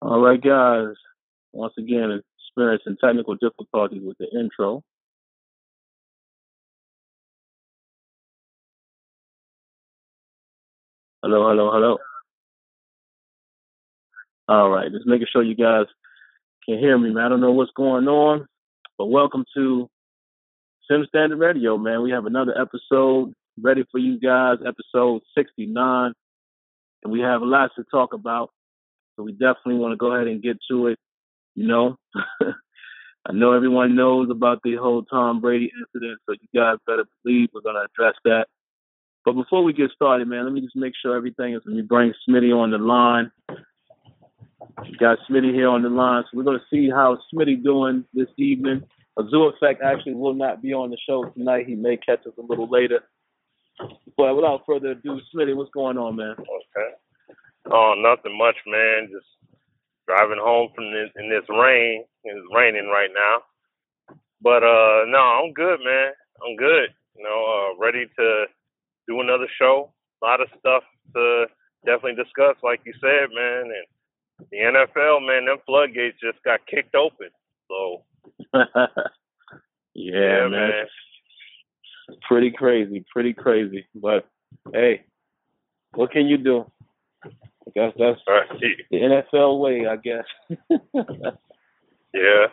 All right, guys. Once again, experiencing technical difficulties with the intro. Hello, hello, hello. All right, just making sure you guys can hear me, man. I don't know what's going on, but welcome to Sim Standard Radio, man. We have another episode ready for you guys, episode 69, and we have lots to talk about. So we definitely want to go ahead and get to it. You know, I know everyone knows about the whole Tom Brady incident, so you guys better believe we're going to address that. But before we get started, man, let me just make sure everything is. Let me bring Smitty on the line. We got Smitty here on the line, so we're going to see how Smitty doing this evening. Azul Effect actually will not be on the show tonight. He may catch us a little later. But without further ado, Smitty, what's going on, man? Okay. Oh, nothing much, man. Just driving home from in this rain. It's raining right now. But no, I'm good, man. I'm good. Ready to do another show. A lot of stuff to definitely discuss, like you said, man. And the NFL, man, them floodgates just got kicked open. So yeah, man. Pretty crazy. But hey, what can you do? I guess that's right. The NFL way, I guess. Yeah.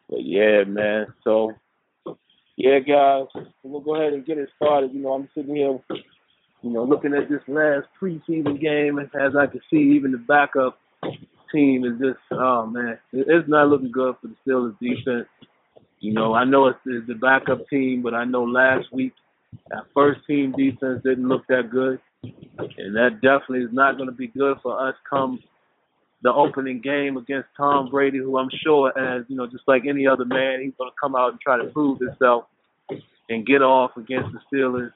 But yeah, man. So yeah, guys, we'll go ahead and get it started. I'm sitting here, looking at this last preseason game, and as I can see, even the backup team is just, oh man, it's not looking good for the Steelers defense. I know it's the backup team, but I know last week our first team defense didn't look that good, and that definitely is not going to be good for us come the opening game against Tom Brady, who I'm sure, as just like any other man, he's going to come out and try to prove himself and get off against the Steelers.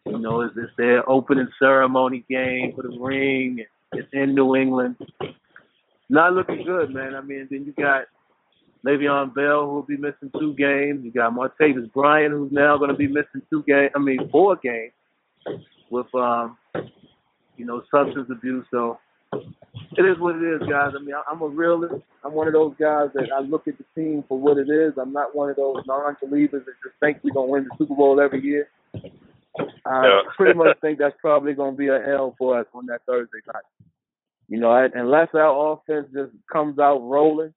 It's their opening ceremony game for the ring. It's in New England. Not looking good, man. I mean, then you got Le'Veon Bell, who will be missing 2 games. You got Martavis Bryant, who's now going to be missing 4 games with, substance abuse. So it is what it is, guys. I mean, I'm a realist. I'm one of those guys that I look at the team for what it is. I'm not one of those non-believers that just think we're going to win the Super Bowl every year. I pretty much think that's probably going to be an L for us on that Thursday night. Unless our offense just comes out rolling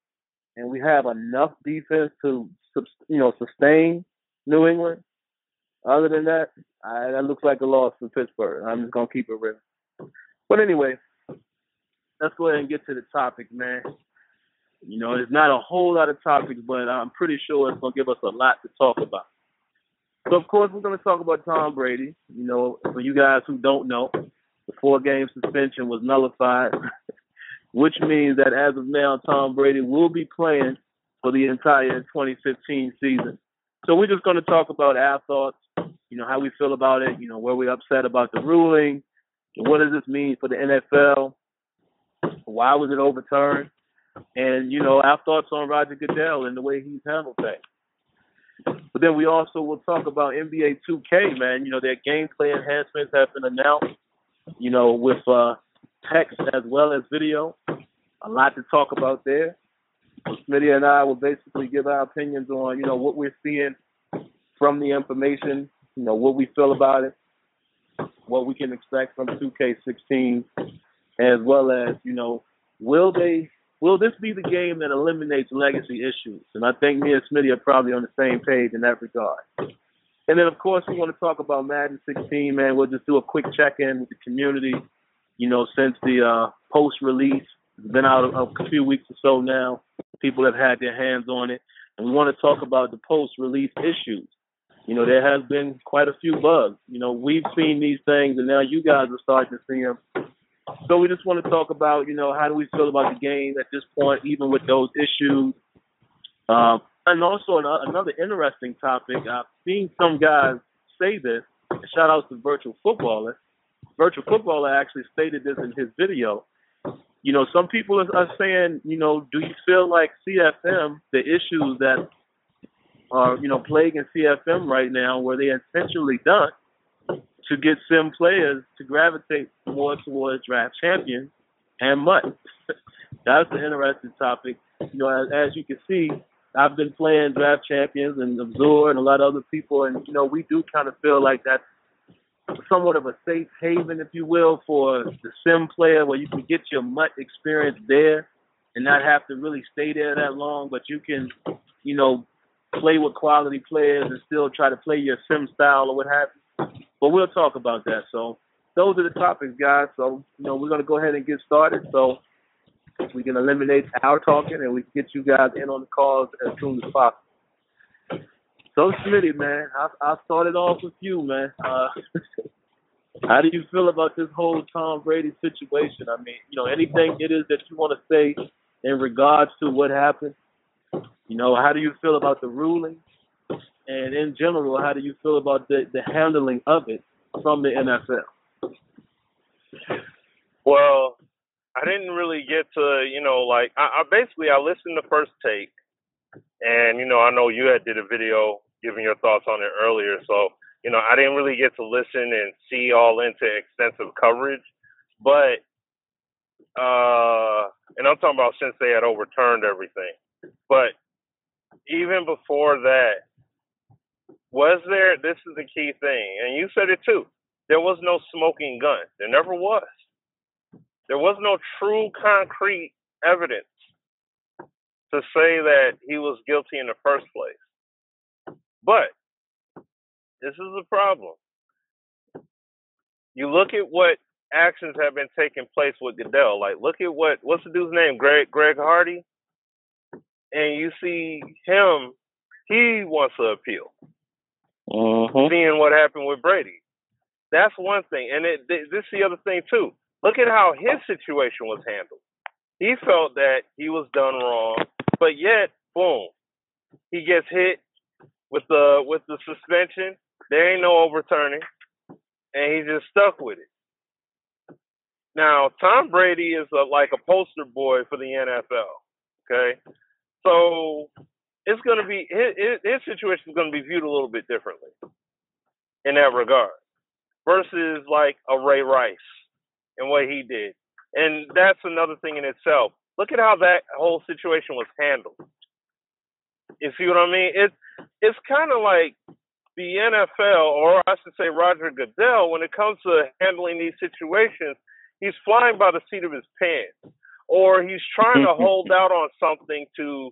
and we have enough defense to, sustain New England. Other than that, that looks like a loss for Pittsburgh. I'm just going to keep it real. But anyway, let's go ahead and get to the topic, man. There's not a whole lot of topics, but I'm pretty sure it's going to give us a lot to talk about. So, of course, we're going to talk about Tom Brady. For you guys who don't know, the 4-game suspension was nullified, which means that as of now, Tom Brady will be playing for the entire 2015 season. So we're just going to talk about our thoughts, how we feel about it, where we're upset about the ruling, what does this mean for the NFL, why was it overturned, and, our thoughts on Roger Goddell and the way he's handled things. But then we also will talk about NBA2K, man. Their gameplay enhancements have been announced, with text as well as video. A lot to talk about there. So Smitty and I will basically give our opinions on, what we're seeing from the information, what we feel about it, what we can expect from 2K16, as well as, will this be the game that eliminates legacy issues? And I think me and Smitty are probably on the same page in that regard. And then, of course, we want to talk about Madden 16, man. We'll just do a quick check-in with the community, since the post-release. It's been out a few weeks or so now. People have had their hands on it. And we want to talk about the post-release issues. There has been quite a few bugs. We've seen these things, and now you guys are starting to see them. So we just want to talk about, how do we feel about the game at this point, even with those issues. And also another interesting topic, I've seen some guys say this. Shout out to Virtual Footballer. Virtual Footballer actually stated this in his video. Some people are saying, do you feel like CFM, the issues that are, plaguing CFM right now, were they intentionally done to get sim players to gravitate more towards draft champions and MUT? That's an interesting topic. You know, as you can see, I've been playing Draft Champions and Absorb and a lot of other people, and you know, we do kind of feel like that's somewhat of a safe haven, if you will, for the sim player, where you can get your MUT experience there and not have to really stay there that long, but you can, you know, play with quality players and still try to play your sim style or what have you. But we'll talk about that. So those are the topics, guys. So, you know, we're going to go ahead and get started. So we can eliminate our talking and we can get you guys in on the calls as soon as possible. So, Smitty, man, I'll start it off with you, man. How do you feel about this whole Tom Brady situation? I mean, you know, anything it is that you want to say in regards to what happened? You know, how do you feel about the ruling? And in general, how do you feel about the handling of it from the NFL? Well, I didn't really get to, you know, like, I basically, I listened to first take, and, you know, I know you had did a video giving your thoughts on it earlier, so, you know, I didn't really get to listen and see all into extensive coverage, but, and I'm talking about since they had overturned everything, but even before that, was there, this is the key thing, and you said it too, there was no smoking gun. There never was. There was no true concrete evidence to say that he was guilty in the first place. But this is the problem. You look at what actions have been taking place with Goodell. Like, look at what's the dude's name? Greg Hardy? And you see him, he wants to appeal. Seeing what happened with Brady. That's one thing. And this is the other thing, too. Look at how his situation was handled. He felt that he was done wrong, but yet, boom, he gets hit with the suspension. There ain't no overturning, and he just stuck with it. Now, Tom Brady is like a poster boy for the NFL. Okay, so it's going to be his situation is going to be viewed a little bit differently in that regard versus like a Ray Rice and what he did. And that's another thing in itself. Look at how that whole situation was handled. You see what I mean? It's kind of like the NFL, or I should say Roger Goodell, when it comes to handling these situations, he's flying by the seat of his pants, or he's trying to hold out on something to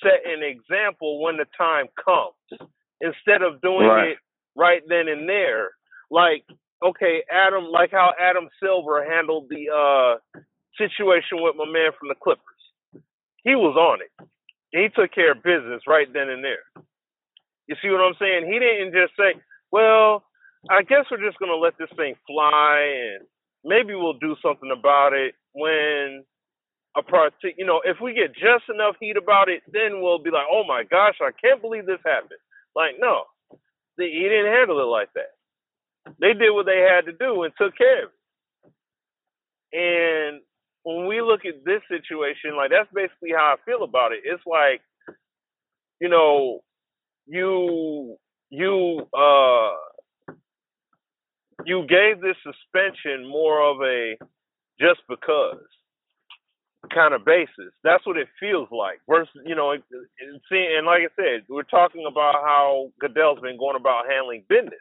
set an example when the time comes, instead of doing it right then and there. Like, okay, like how Adam Silver handled the situation with my man from the Clippers. He was on it. He took care of business right then and there. You see what I'm saying? He didn't just say, well, I guess we're just going to let this thing fly and maybe we'll do something about it when if we get just enough heat about it, then we'll be like, oh my gosh, I can't believe this happened. Like, no, he didn't handle it like that. They did what they had to do and took care of it. And when we look at this situation, like, that's basically how I feel about it. It's like, you know, you gave this suspension more of a just because kind of basis. That's what it feels like. Versus, you know, and like I said, we're talking about how Goodell's been going about handling business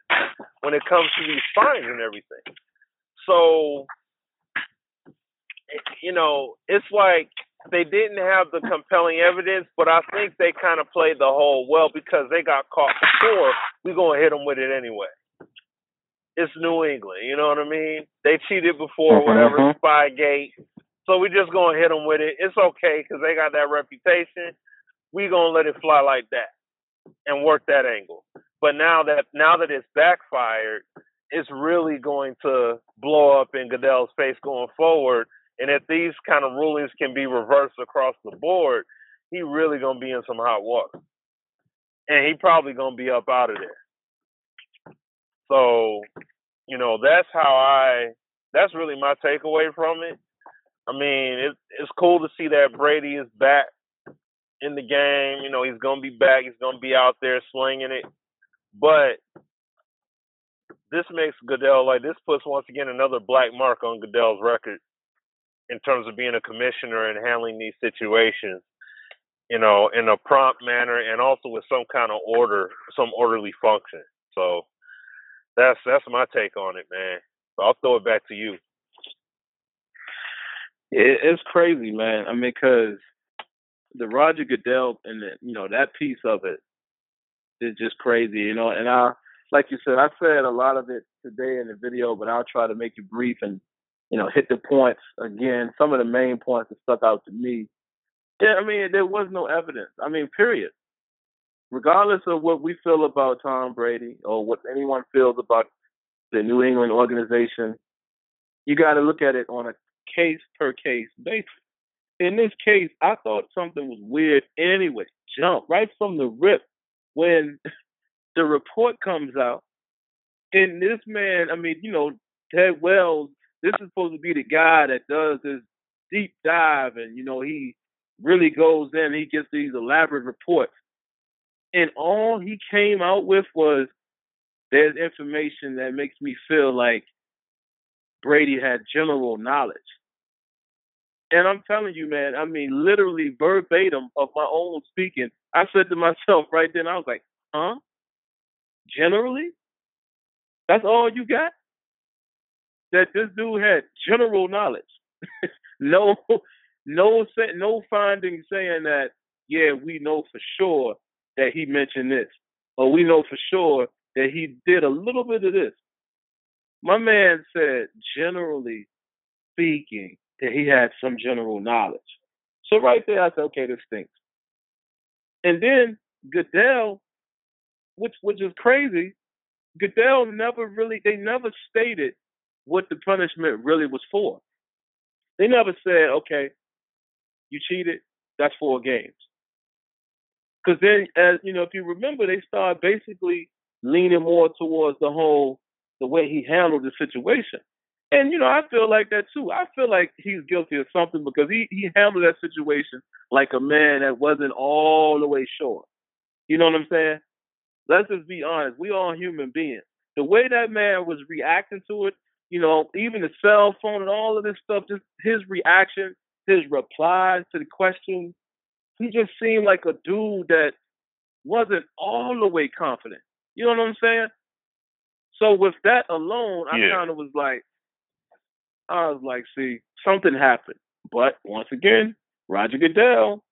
when it comes to these fines and everything. So, you know, it's like they didn't have the compelling evidence, but I think they kind of played the whole, well, because they got caught before, we're going to hit them with it anyway. It's New England, you know what I mean? They cheated before, whatever, Spygate. So we just going to hit them with it. It's okay because they got that reputation. We going to let it fly like that and work that angle. But now that it's backfired, it's really going to blow up in Goodell's face going forward. And if these kind of rulings can be reversed across the board, he really going to be in some hot water. And he probably going to be up out of there. So, you know, that's really my takeaway from it. I mean, it's cool to see that Brady is back in the game. You know, he's going to be back. He's going to be out there slinging it. But this makes Goodell, like, this puts once again another black mark on Goodell's record in terms of being a commissioner and handling these situations, in a prompt manner and also with some kind of order, some orderly function. So that's my take on it, man. So I'll throw it back to you. It's crazy, man. I mean, because the Roger Goodell and that piece of it is just crazy, And like you said, I said a lot of it today in the video, but I'll try to make it brief and hit the points again. Some of the main points that stuck out to me. Yeah, I mean, there was no evidence. I mean, period. Regardless of what we feel about Tom Brady or what anyone feels about the New England organization, you got to look at it on a case per case basis. In this case, I thought something was weird anyway. Jump right from the rip when the report comes out. And this man, I mean, Ted Wells, this is supposed to be the guy that does this deep dive and, he really goes in, he gets these elaborate reports. And all he came out with was, there's information that makes me feel like Brady had general knowledge. And I'm telling you, man, I mean, literally verbatim of my own speaking, I said to myself right then, I was like, huh? Generally? That's all you got? That this dude had general knowledge. No findings saying that, yeah, we know for sure that he mentioned this, or we know for sure that he did a little bit of this. My man said, generally speaking, that he had some general knowledge. So right there, I said, okay, this stinks. And then Goodell, which is crazy, Goodell they never stated what the punishment really was for. They never said, okay, you cheated, that's 4 games. Because then, as if you remember, they started basically leaning more towards the way he handled the situation. And, I feel like that too. I feel like he's guilty of something because he handled that situation like a man that wasn't all the way sure. You know what I'm saying? Let's just be honest. We all human beings. The way that man was reacting to it, even the cell phone and all of this stuff, just his reaction, his replies to the questions, he just seemed like a dude that wasn't all the way confident. You know what I'm saying? So with that alone, I kind of was like, see, something happened. But once again, Roger Goodell,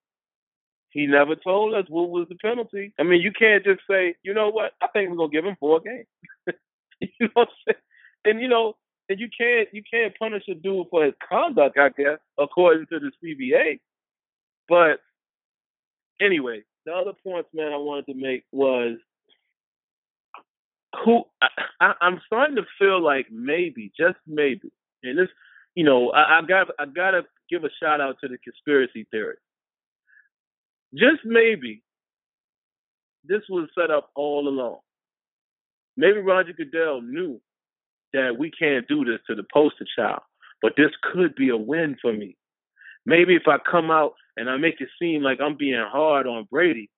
he never told us what was the penalty. I mean, you can't just say, you know what, I think we're going to give him 4 games. You know what I'm saying? And you can't punish a dude for his conduct, I guess, according to the CBA. But anyway, the other points, man, I wanted to make was I'm starting to feel like maybe, just maybe, and this, I gotta give a shout out to the conspiracy theory. Just maybe, this was set up all along. Maybe Roger Goodell knew that we can't do this to the poster child, but this could be a win for me. Maybe if I come out and I make it seem like I'm being hard on Brady,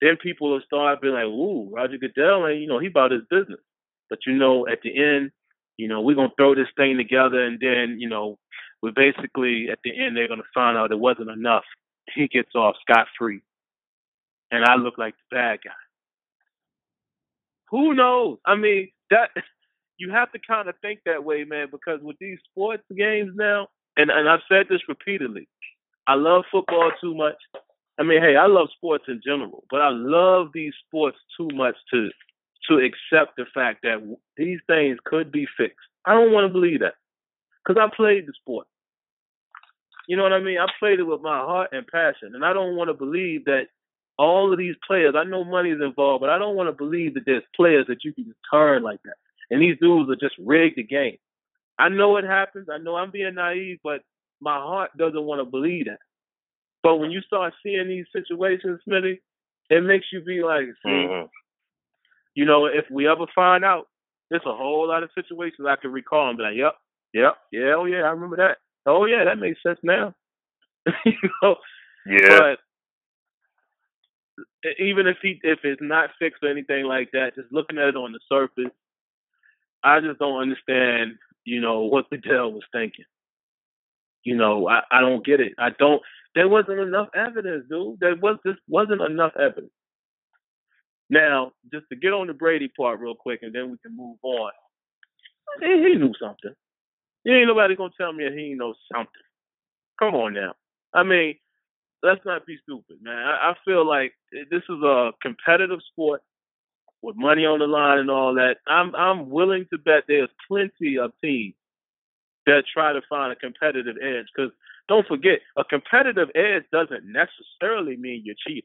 then people will start being like, ooh, Roger Goodell, and he about his business. But at the end, we're gonna throw this thing together, and then we're basically at the end they're gonna find out it wasn't enough. He gets off scot-free, and I look like the bad guy. Who knows? I mean, that you have to kind of think that way, man, because with these sports games now, and I've said this repeatedly, I love football too much. I mean, hey, I love sports in general, but I love these sports too much to accept the fact that these things could be fixed. I don't want to believe that because I played the sport. You know what I mean? I played it with my heart and passion, and I don't want to believe that all of these players, I know money is involved, but I don't want to believe that there's players that you can just turn like that. And these dudes are just rigged the game. I know it happens. I know I'm being naive, but my heart doesn't want to believe that. But when you start seeing these situations, Smitty, it makes you be like, see, if we ever find out, there's a whole lot of situations I can recall and be like, yep, oh yeah, I remember that. Oh yeah, that makes sense now. Yeah. But even if it's not fixed or anything like that, just looking at it on the surface, I just don't understand, what Goodell was thinking. I don't get it. There wasn't enough evidence, dude. Just wasn't enough evidence. Now, just to get on the Brady part real quick, and then we can move on. He knew something. Ain't nobody gonna tell me that he knows something. Come on now. I mean, let's not be stupid, man. I feel like this is a competitive sport with money on the line and all that. I'm willing to bet there's plenty of teams that try to find a competitive edge. Because don't forget, a competitive edge doesn't necessarily mean you're cheating.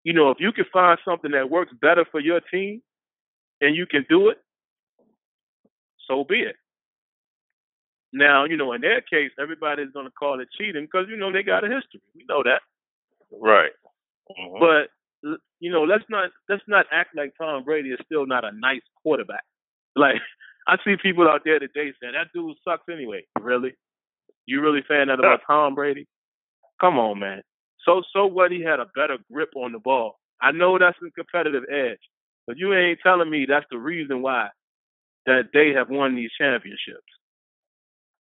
If you can find something that works better for your team and you can do it, so be it. Now, in their case, everybody's going to call it cheating because, they got a history. We know that. Right. Mm-hmm. But, let's not act like Tom Brady is still not a nice quarterback. Like, I see people out there today saying, that dude sucks anyway. Really? You really saying that about Tom Brady? Come on, man. So what? He had a better grip on the ball. I know that's a competitive edge, but you ain't telling me that's the reason why that they have won these championships.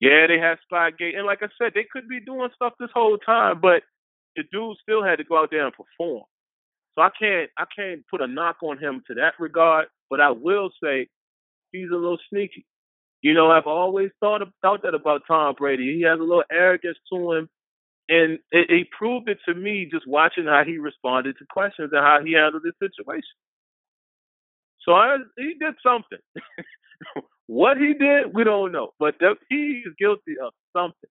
Yeah, they had Spygate, and like I said, they could be doing stuff this whole time, but the dude still had to go out there and perform. So I can't put a knock on him to that regard, but I will say he's a little sneaky. I've always thought that about Tom Brady. He has a little arrogance to him. And he proved it to me just watching how he responded to questions and how he handled this situation. So he did something. What he did, we don't know. But he is guilty of something.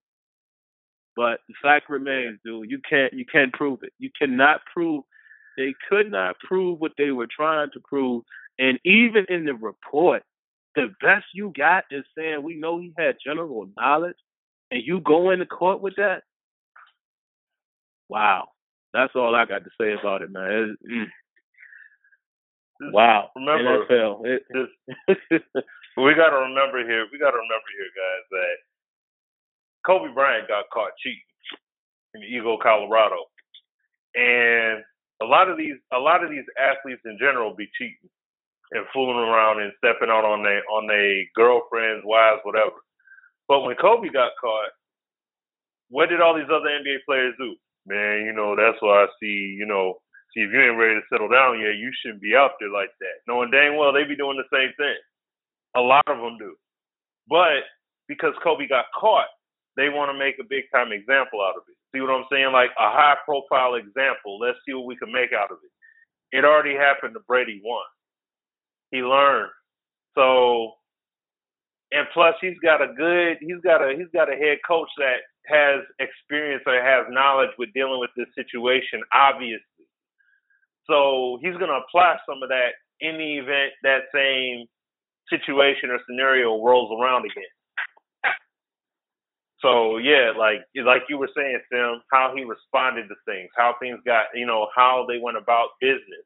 But the fact remains, dude, you can't prove it. You cannot prove. They could not prove what they were trying to prove. And even in the report, the best you got is saying we know he had general knowledge, and you go into court with that. Wow, that's all I got to say about it, man. Wow, remember, NFL. we got to remember here, guys, that Kobe Bryant got caught cheating in Eagle, Colorado, and a lot of these athletes in general be cheating and fooling around and stepping out on their girlfriends, wives, whatever. But when Kobe got caught, what did all these other NBA players do? Man, that's why I see, if you ain't ready to settle down yet, you shouldn't be out there like that. Knowing dang well they be doing the same thing. A lot of them do. But because Kobe got caught, they want to make a big-time example out of it. See what I'm saying? Like a high-profile example. Let's see what we can make out of it. It already happened to Brady once. He learned. So, and plus he's got a head coach that has experience or has knowledge with dealing with this situation, obviously. So he's going to apply some of that in the event that same situation or scenario rolls around again. So yeah, like you were saying, Sim, how he responded to things, how things got, how they went about business.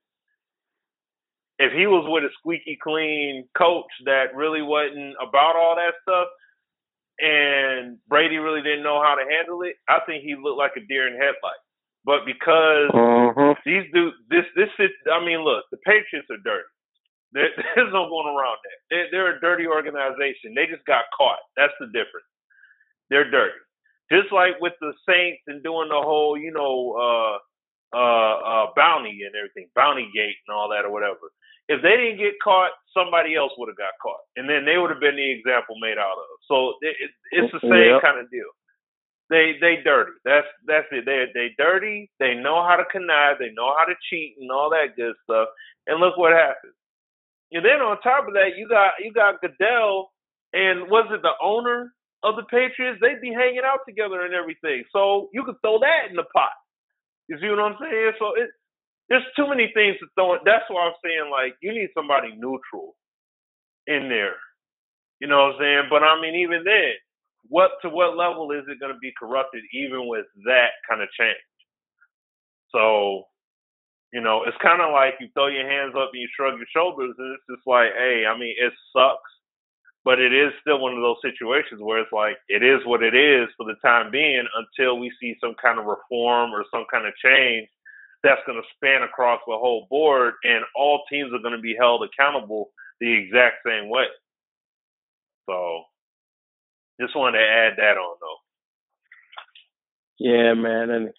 If he was with a squeaky clean coach that really wasn't about all that stuff, and Brady really didn't know how to handle it, I think he looked like a deer in headlights. But because these dudes, look, the Patriots are dirty. There's no going around that. They're a dirty organization. They just got caught. That's the difference. They're dirty. Just like with the Saints and doing the whole, bounty and everything, bounty gate and all that or whatever. If they didn't get caught, somebody else would have got caught, and then they would have been the example made out of. So it's the same kind of deal. They dirty. That's it. They dirty. They know how to connive. They know how to cheat and all that good stuff. And look what happens. And then on top of that, you got Goddell, and was it the owner of the Patriots? They'd be hanging out together and everything. So you could throw that in the pot. You see what I'm saying? So there's too many things to throw in. That's why I'm saying, like, you need somebody neutral in there. You know what I'm saying? But, I mean, even then, to what level is it going to be corrupted even with that kind of change? So, it's kind of like you throw your hands up and you shrug your shoulders, and it's just like, hey, I mean, it sucks. But it is still one of those situations where it's like, it is what it is for the time being until we see some kind of reform or some kind of change that's going to span across the whole board, and all teams are going to be held accountable the exact same way. So just wanted to add that on, though. Yeah, man, and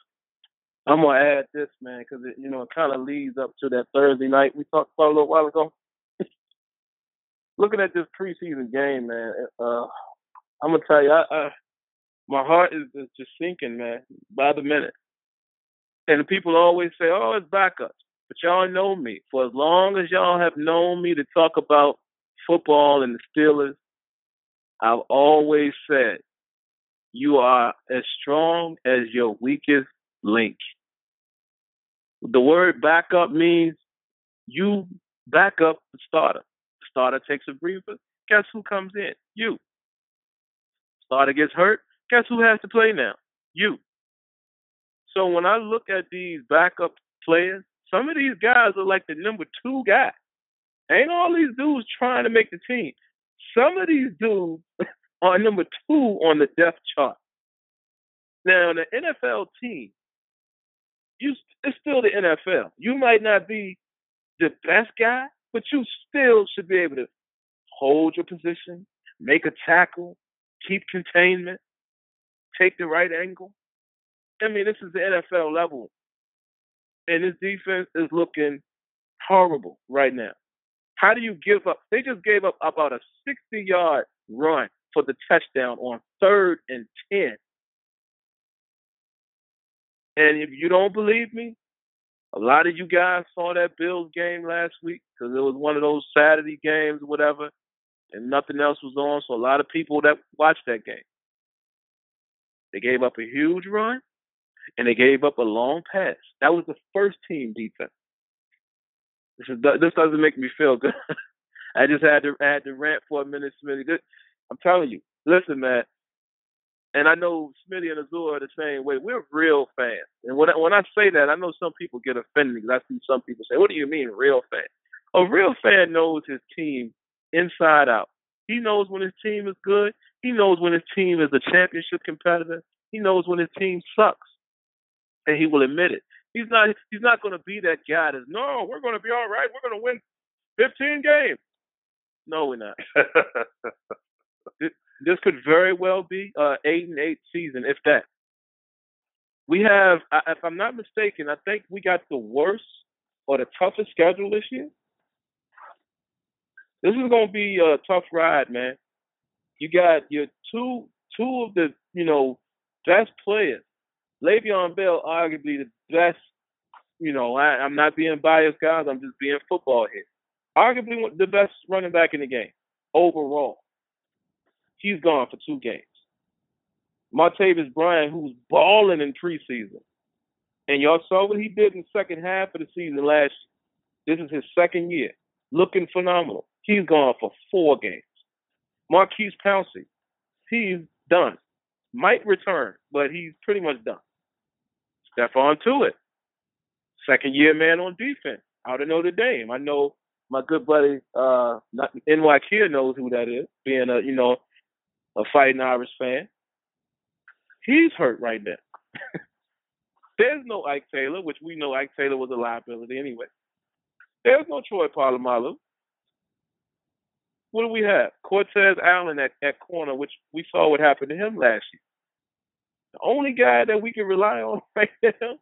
I'm gonna add this, man, because it kind of leads up to that Thursday night we talked about a little while ago. Looking at this preseason game, man, I'm gonna tell you, my heart is just sinking, man, by the minute. And people always say, "Oh, it's backups," but y'all know me. For as long as y'all have known me to talk about football and the Steelers, I've always said you are as strong as your weakest link. The word backup means you back up the starter. The starter takes a breather. Guess who comes in? You. Starter gets hurt. Guess who has to play now? You. So when I look at these backup players, some of these guys are like the number two guy. Ain't all these dudes trying to make the team. Some of these dudes are number two on the depth chart. Now, the NFL team, it's still the NFL. You might not be the best guy, but you still should be able to hold your position, make a tackle, keep containment, take the right angle. I mean, this is the NFL level, and this defense is looking horrible right now. How do you give up? They just gave up about a 60-yard run for the touchdown on 3rd and 10. And if you don't believe me, a lot of you guys saw that Bills game last week because it was one of those Saturday games or whatever, and nothing else was on. So a lot of people that watched that game, they gave up a huge run and they gave up a long pass. That was the first team defense. This doesn't make me feel good. I just had to rant for a minute, Smitty. I'm telling you, listen, man. And I know Smitty and Azul are the same way. We're real fans. And when I say that, I know some people get offended because I see some people say, "What do you mean, real fan?" A real fan knows his team inside out. He knows when his team is good. He knows when his team is a championship competitor. He knows when his team sucks, and he will admit it. He's not going to be that guy that's, "No, we're going to be all right. We're going to win 15 games." No, we're not. This could very well be 8-8 season, if that. We have, if I'm not mistaken, I think we got the worst or the toughest schedule this year. This is going to be a tough ride, man. You got your two of the best players. Le'Veon Bell, arguably the best. I'm not being biased, guys. I'm just being football here. Arguably the best running back in the game overall. He's gone for 2 games. Martavis Bryant, who's balling in preseason, and y'all saw what he did in the second half of the season last year. This is his second year, looking phenomenal. He's gone for 4 games. Marquise Pouncey, he's done. Might return, but he's pretty much done. Stephon Tuitt, second-year man on defense, out of Notre Dame. I know my good buddy, NYK knows who that is, being a fighting Irish fan. He's hurt right now. There's no Ike Taylor, which we know Ike Taylor was a liability anyway. There's no Troy Polamalu. What do we have? Cortez Allen at corner, which we saw what happened to him last year. The only guy that we can rely on right now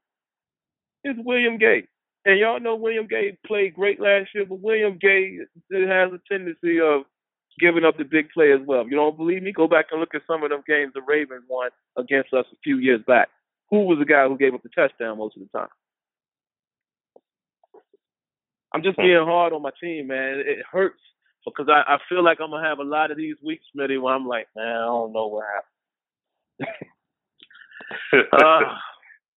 is William Gay. And y'all know William Gay played great last year, but William Gay has a tendency of giving up the big play as well. If you don't believe me, go back and look at some of them games the Ravens won against us a few years back. Who was the guy who gave up the touchdown most of the time? I'm just being hard on my team, man. It hurts because I feel like I'm going to have a lot of these weeks, Smitty, where I'm like, man, I don't know what happened.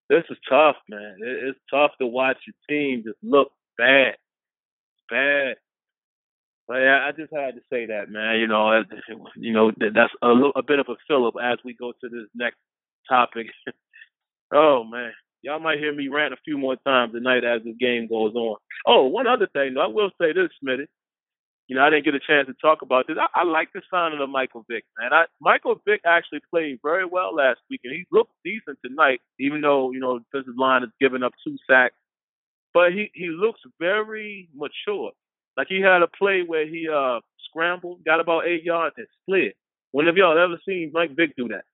This is tough, man. It's tough to watch your team just look bad. Bad. But yeah, I just had to say that, man. That's a bit of a fill-up as we go to this next topic. Oh, man. Y'all might hear me rant a few more times tonight as the game goes on. Oh, one other thing, though. I will say this, Smitty. I didn't get a chance to talk about this. I like the signing of Michael Vick, man. Michael Vick actually played very well last week, and he looked decent tonight, even though, the defensive line has given up 2 sacks. But he looks very mature. Like he had a play where he scrambled, got about 8 yards, and slid. When have y'all ever seen Mike Vick do that?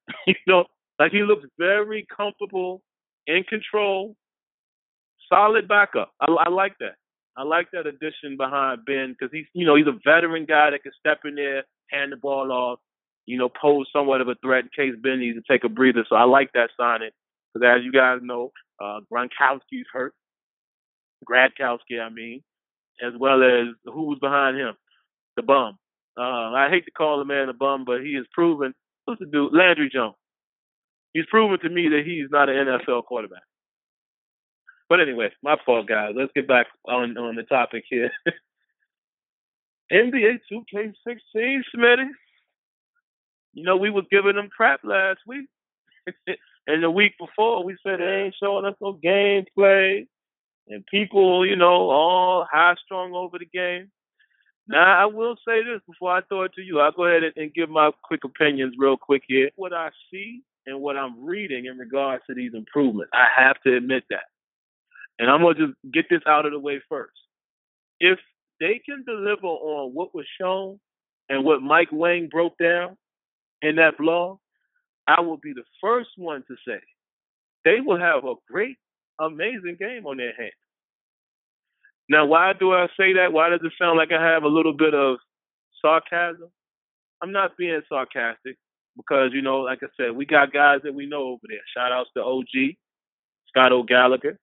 Like he looks very comfortable, in control, solid backup. I like that. I like that addition behind Ben because he's a veteran guy that can step in there, hand the ball off, pose somewhat of a threat in case Ben needs to take a breather. So I like that signing because as you guys know, Gronkowski's hurt, Gradkowski, I mean, as well as who's behind him, the bum. I hate to call the man a bum, but he has proven. What's the dude? Landry Jones. He's proven to me that he's not an NFL quarterback. But anyway, my fault, guys. Let's get back on the topic here. NBA2K16, Smitty. We was giving them crap last week. And the week before, we said they ain't showing us no gameplay. And people, all high-strung over the game. Now, I will say this before I throw it to you. I'll go ahead and give my quick opinions real quick here. What I see and what I'm reading in regards to these improvements, I have to admit that. And I'm going to just get this out of the way first. If they can deliver on what was shown and what Mike Wang broke down in that blog, I will be the first one to say they will have a great, amazing game on their hands. Now, why do I say that? Why does it sound like I have a little bit of sarcasm? I'm not being sarcastic because, like I said, we got guys that we know over there. Shout outs to OG, Scott O'Gallagher.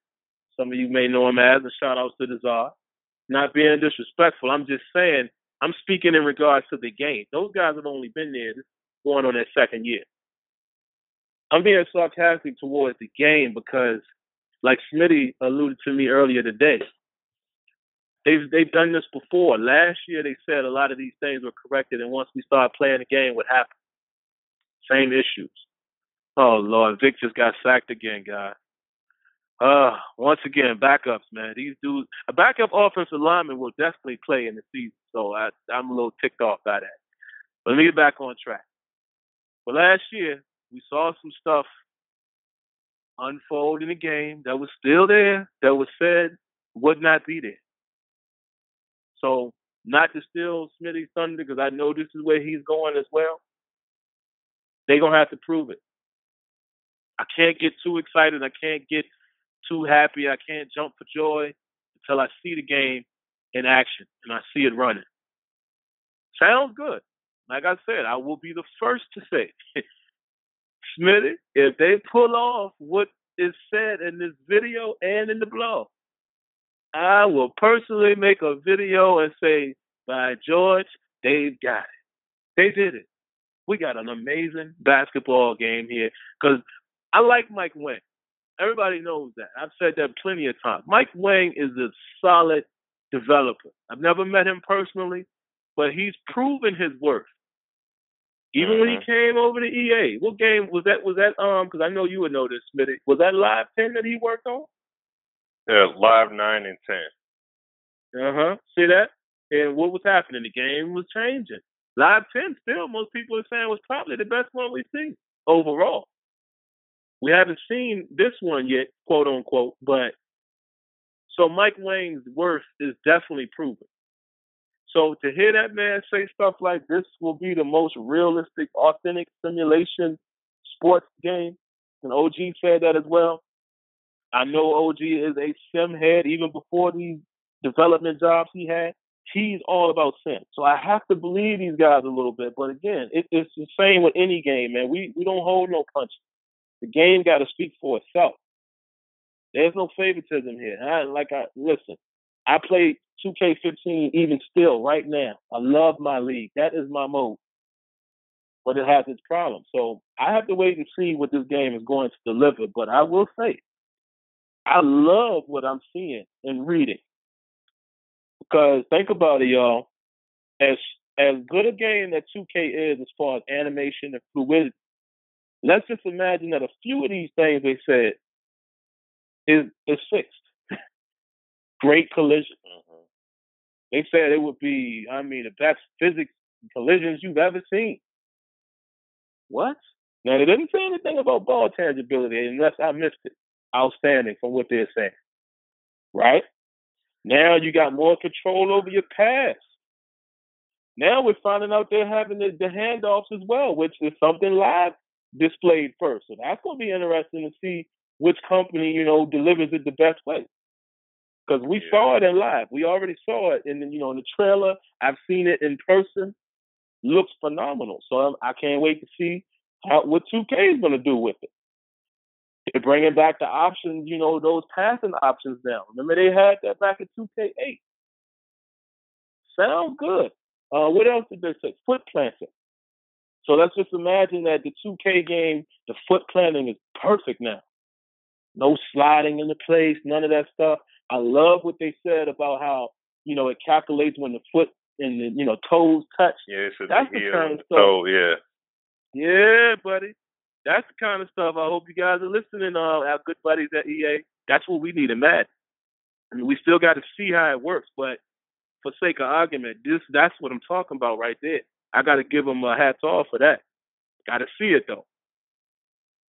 Some of you may know him as, and shout outs to the Czar. Not being disrespectful. I'm just saying, I'm speaking in regards to the game. Those guys have only been there going on their second year. I'm being sarcastic towards the game because, like Smitty alluded to me earlier today, they've done this before. Last year they said a lot of these things were corrected, and once we started playing the game, what happened? Same issues. Oh, Lord, Vic just got sacked again, guys. Once again, backups, man. These dudes, a backup offensive lineman will definitely play in the season, so I'm a little ticked off by that. But let me get back on track. But last year, we saw some stuff unfold in the game that was still there, that was said would not be there. So, not to steal Smitty's thunder, because I know this is where he's going as well, they're going to have to prove it. I can't get too excited. I can't get too happy. I can't jump for joy until I see the game in action and I see it running. Sounds good. Like I said, I will be the first to say, Smitty, if they pull off what is said in this video and in the blog, I will personally make a video and say, by George, they've got it. They did it. We got an amazing basketball game here because I like Mike Wang. Everybody knows that. I've said that plenty of times. Mike Wang is a solid developer. I've never met him personally, but he's proven his worth. Even when he came over to EA, what game was that? Because I know you would know this, Smitty. Was that Live 10 that he worked on? Yeah, Live 9 and 10. See that? And what was happening? The game was changing. Live 10 still, most people are saying, was probably the best one we've seen overall. We haven't seen this one yet, quote unquote, but so Mike Wang's worth is definitely proven. So to hear that man say stuff like this will be the most realistic, authentic simulation sports game, and OG said that as well. I know OG is a sim head even before these development jobs he had. He's all about sim. So I have to believe these guys a little bit. But again, it's the same with any game, man. We don't hold no punches. The game got to speak for itself. There's no favoritism here. Listen, I play 2K15 even still right now. I love my league. That is my mode. But it has its problems. So I have to wait and see what this game is going to deliver. But I will say, I love what I'm seeing and reading. Because think about it, y'all. As good a game that 2K is as far as animation and fluidity, let's just imagine that a few of these things they said is fixed. Great collision. They said it would be, the best physics collisions you've ever seen. What? Now, they didn't say anything about ball tangibility unless I missed it. Outstanding from what they're saying. Right? Now you got more control over your pass. Now we're finding out they're having the handoffs as well, which is something Live displayed first. So that's going to be interesting to see which company, delivers it the best way. Because we saw it in live. We already saw it in the trailer. I've seen it in person. Looks phenomenal. So I can't wait to see what 2K is going to do with it. They're bringing back the options, those passing options now. Remember they had that back in 2K8. Sounds good. What else did they say? Foot planting. So let's just imagine that the 2K game, the foot planting is perfect now. No sliding into place, none of that stuff. I love what they said about how, it calculates when the foot and the, toes touch. Yeah, so that's the kind of stuff. Oh, yeah. Yeah, buddy. That's the kind of stuff I hope you guys are listening, our good buddies at EA. That's what we need in Madden. I mean, we still got to see how it works, but for sake of argument, that's what I'm talking about right there. I got to give them a hats off for that. Got to see it, though.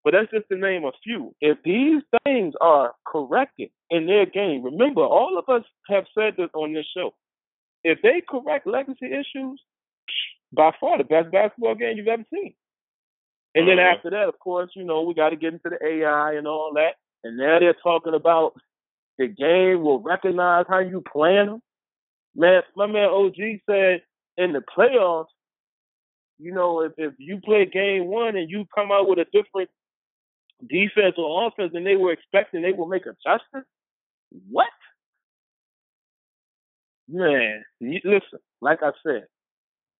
But that's just to name a few. If these things are corrected in their game, remember, all of us have said this on this show. If they correct legacy issues, by far the best basketball game you've ever seen. And then after that, of course, we got to get into the AI and all that. And now they're talking about the game will recognize how you plan them. Man, my man OG said in the playoffs, if you play game one and you come out with a different defense or offense than they were expecting, they will make adjustments? What? Man, listen, like I said,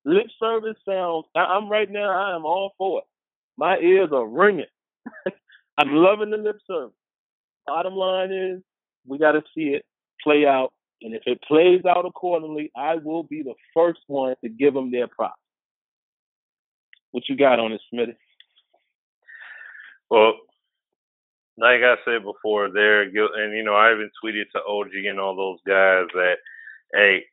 lip service sounds, I am all for it. My ears are ringing. I'm loving the lip service. Bottom line is, we got to see it play out. And if it plays out accordingly, I will be the first one to give them their props. What you got on it, Smitty? Well, like I said before, and I even tweeted to OG and all those guys that, hey,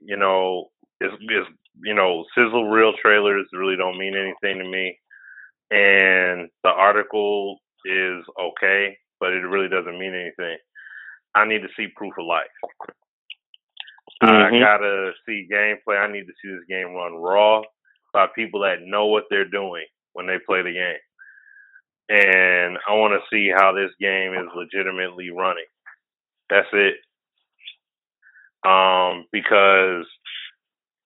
sizzle reel trailers really don't mean anything to me, and the article is okay, but it really doesn't mean anything. I need to see proof of life. I gotta see gameplay. I need to see this game run raw by people that know what they're doing when they play the game. And I want to see how this game is legitimately running. That's it. Because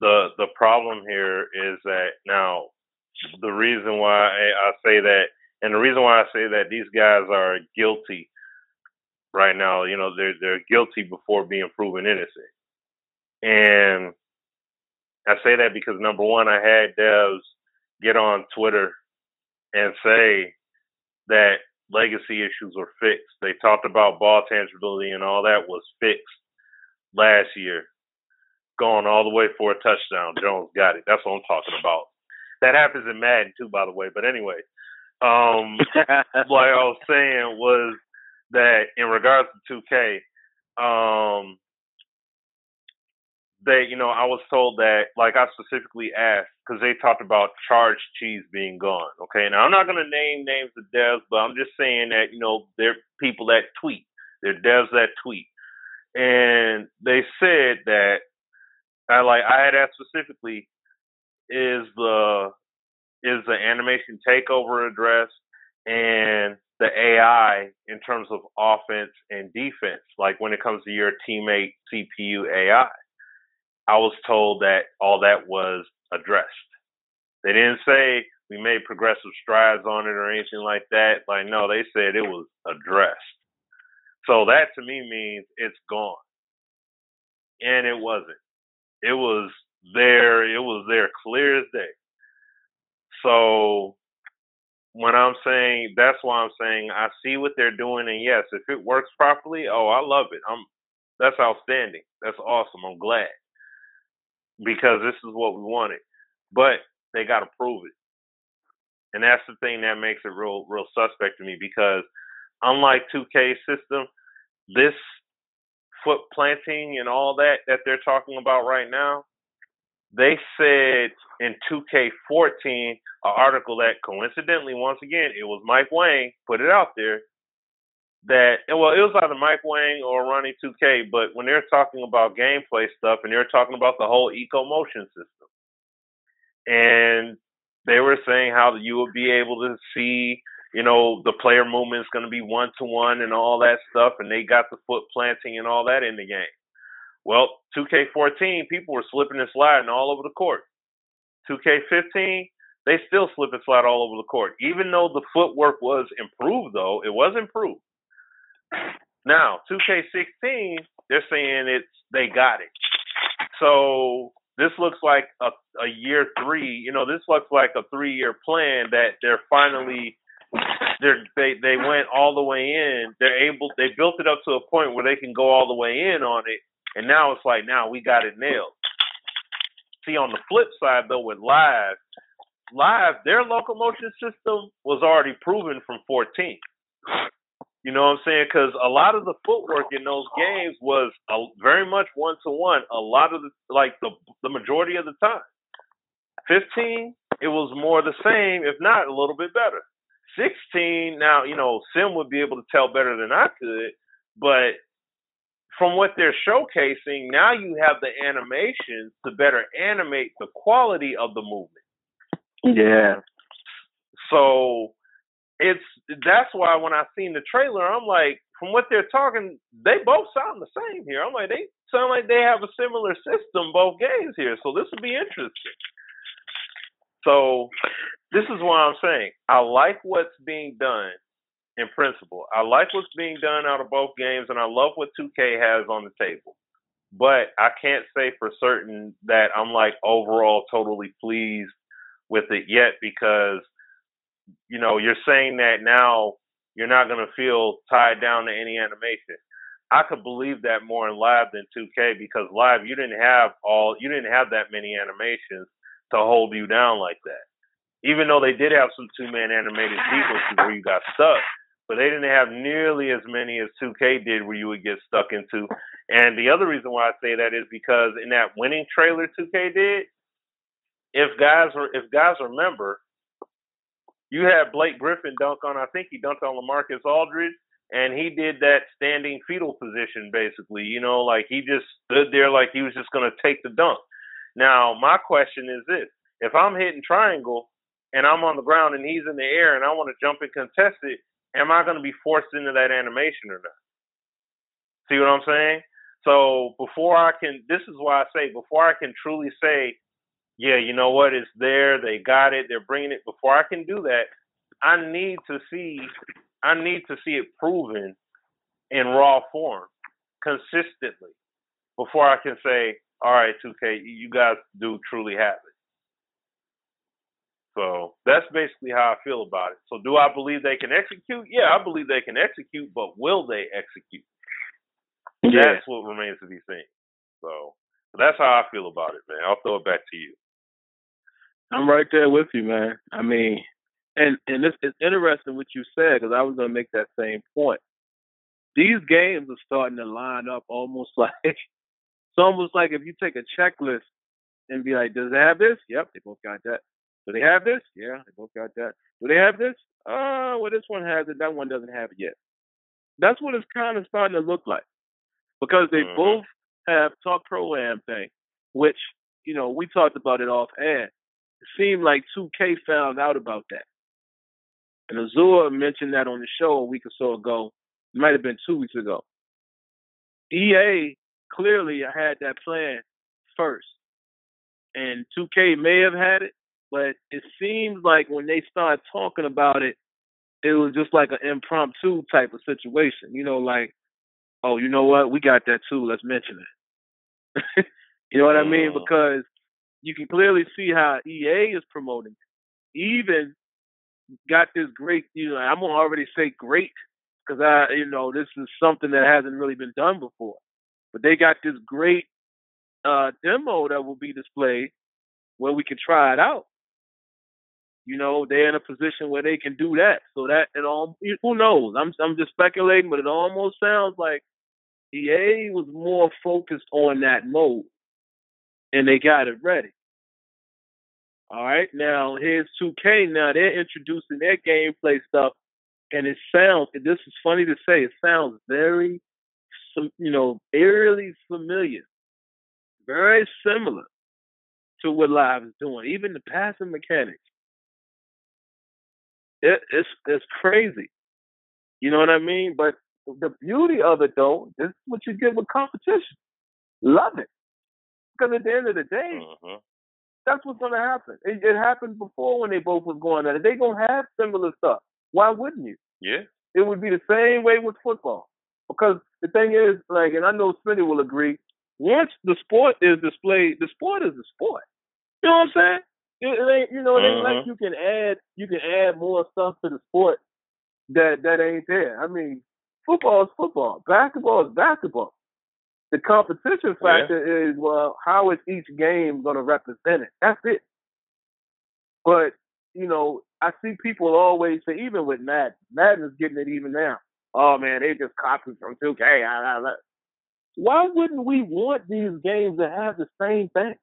the problem here is that now the reason why I say that, and the reason why I say that these guys are guilty right now, they're guilty before being proven innocent. And I say that because, number one, I had devs get on Twitter and say that legacy issues were fixed. They talked about ball tangibility and all that was fixed last year. Going all the way for a touchdown. Jones got it. That's what I'm talking about. That happens in Madden too, by the way. But anyway, what I was saying was that in regards to 2K, I was told that, like I specifically asked, because they talked about charged cheese being gone. Okay, now I'm not going to name names of devs, but I'm just saying that, they're people that tweet. They're devs that tweet. And they said that, I had asked specifically, is the animation takeover addressed and the AI in terms of offense and defense, like when it comes to your teammate CPU AI? I was told that all that was addressed. They didn't say we made progressive strides on it or anything like that. No, they said it was addressed. So that to me means it's gone. And it wasn't. It was there. It was there clear as day. So when I'm saying, that's why I'm saying I see what they're doing. And yes, if it works properly, I love it. That's outstanding. That's awesome. I'm glad. Because this is what we wanted. But they got to prove it. And that's the thing that makes it real suspect to me, because unlike 2K's system, this foot planting and all that they're talking about right now, they said in 2K14, an article that coincidentally, once again, it was Mike Wang put it out there, that, it was either Mike Wang or Ronnie 2K, but when they're talking about gameplay stuff and they're talking about the whole eco-motion system, and they were saying how you would be able to see the player movement is going to be 1-to-1 and all that stuff, and they got the foot planting and all that in the game. Well, 2K14, people were slipping and sliding all over the court. 2K15, they still slip and slide all over the court. Even though the footwork was improved, though, it was improved. Now, 2K16, they're saying they got it. So this looks like a year 3. This looks like a 3-year plan that they're finally they went all the way in. They built it up to a point where they can go all the way in on it, and now it's like, now we got it nailed. See, on the flip side though, with Live, their locomotion system was already proven from 14. You know what I'm saying? Because a lot of the footwork in those games was very much 1-to-1. A lot of the majority of the time. 15, it was more the same, if not a little bit better. 16, now, Sim would be able to tell better than I could, but from what they're showcasing, now you have the animations to better animate the quality of the movement. Yeah. So that's why when I seen the trailer, I'm like, from what they're talking, they both sound the same here. I'm like, they sound like they have a similar system, both games here. So this will be interesting. So this is what I'm saying. I like what's being done in principle. I like what's being done out of both games, and I love what 2K has on the table. But I can't say for certain that I'm like overall totally pleased with it yet, because you're saying that now you're not going to feel tied down to any animation. I could believe that more in Live than 2K, because Live you didn't have that many animations to hold you down like that. Even though they did have some 2-man animated sequences where you got stuck, but they didn't have nearly as many as 2K did where you would get stuck into. And the other reason why I say that is because in that winning trailer 2K did, if guys remember, you had Blake Griffin dunk on, I think he dunked on LaMarcus Aldridge, and he did that standing fetal position basically. Like he just stood there like he was just going to take the dunk. Now, my question is this. If I'm hitting triangle and I'm on the ground and he's in the air and I want to jump and contest it, am I going to be forced into that animation or not? See what I'm saying? So this is why I say, before I can truly say, yeah, you know what, it's there, they got it, they're bringing it, before I can do that, I need to see it proven in raw form consistently before I can say, all right, 2K, you guys do truly have it. So that's basically how I feel about it. So do I believe they can execute? Yeah, I believe they can execute, but will they execute? Yeah. That's what remains to be seen. So that's how I feel about it, man. I'll throw it back to you. I'm right there with you, man. I mean, and it's interesting what you said, because I was going to make that same point. These games are starting to line up almost like, it's almost like if you take a checklist and be like, does it have this? Yep, they both got that. Do they have this? Yeah, they both got that. Do they have this? Well, this one has it. That one doesn't have it yet. That's what it's kind of starting to look like, because they both have Talk Pro-Am thing, which, we talked about it off air. It seemed like 2K found out about that. And Azure mentioned that on the show a week or so ago. It might have been 2 weeks ago. EA clearly had that plan first. And 2K may have had it, but it seems like when they started talking about it, it was just like an impromptu type of situation. Like, oh, you know what? We got that too. Let's mention it. You know what I mean? Because you can clearly see how EA is promoting it. Even got this great, I'm going to already say great, because this is something that hasn't really been done before. But they got this great demo that will be displayed where we can try it out. They're in a position where they can do that. So that who knows? I'm just speculating, but it almost sounds like EA was more focused on that mode, and they got it ready. All right, now here's 2K. Now they're introducing their gameplay stuff, and it sounds, this is funny to say, it sounds very, eerily familiar, very similar to what Live is doing. Even the passing mechanics. It's crazy. You know what I mean? But the beauty of it, though, this is what you get with competition. Love it. Because at the end of the day, that's what's going to happen. It happened before when they both was going at it. They going to have similar stuff. Why wouldn't you? Yeah. It would be the same way with football. Because the thing is, like, and I know Smitty will agree, once the sport is displayed, the sport is the sport. You know what I'm saying? It ain't, you know, it ain't like you can add more stuff to the sport that ain't there. I mean, football is football. Basketball is basketball. The competition factor is, well, how is each game going to represent it? That's it. But, you know, I see people always say, even with Madden is getting it even now. Oh, man, they just copied from 2K. Why wouldn't we want these games to have the same thing?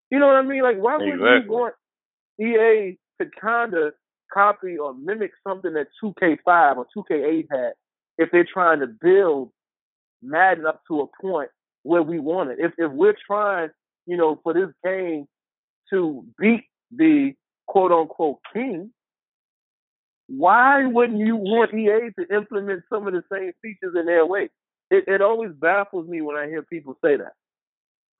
You know what I mean? Like, why wouldn't we want EA to kind of copy or mimic something that 2K5 or 2K8 had if they're trying to build Madden up to a point where we want it? If we're trying, you know, for this game to beat the quote-unquote king, why wouldn't you want EA to implement some of the same features in their way? It always baffles me when I hear people say that.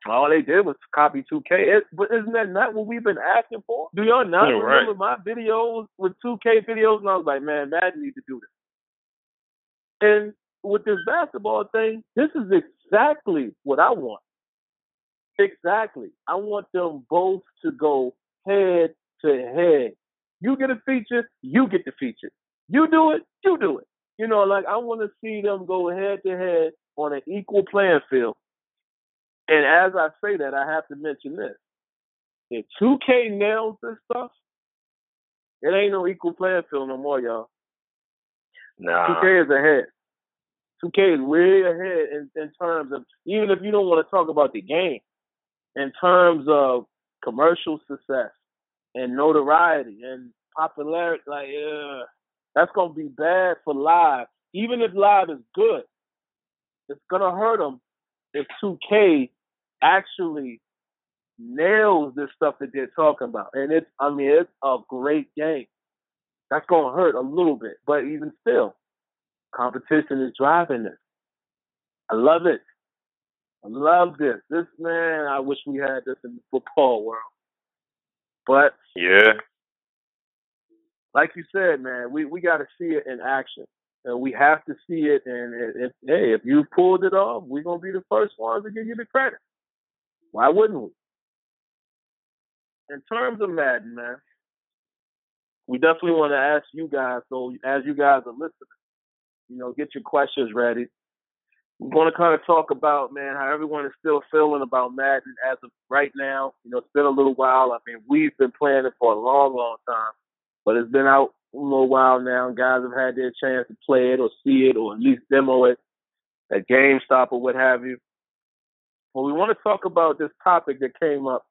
All they did was copy 2K. But isn't that not what we've been asking for? Do y'all not remember my videos with 2K videos? And I was like, man, Madden needs to do this. And with this basketball thing, this is exactly what I want. Exactly. I want them both to go head to head. You get a feature, you get the feature. You do it, you do it. You know, like I want to see them go head to head on an equal playing field. And as I say that, I have to mention this. If 2K nails this stuff, it ain't no equal playing field no more, y'all. Nah. 2K is ahead. 2K is way ahead in terms of, even if you don't want to talk about the game, in terms of commercial success and notoriety and popularity, like, that's going to be bad for live. Even if live is good, it's going to hurt them if 2K actually nails this stuff that they're talking about. And it's a great game. That's going to hurt a little bit. But even still, competition is driving this. I love it. I love this. This, man, I wish we had this in the football world. But, yeah, like you said, man, we got to see it in action. And we have to see it. And, if you pulled it off, we're going to be the first ones to give you the credit. Why wouldn't we? In terms of Madden, man, we definitely want to ask you guys, so as you guys are listening, you know, get your questions ready. We want to kind of talk about, man, how everyone is still feeling about Madden as of right now. You know, it's been a little while. I mean, we've been playing it for a long, long time, but it's been out a little while now. Guys have had their chance to play it or see it or at least demo it at GameStop or what have you. Well, we want to talk about this topic that came up.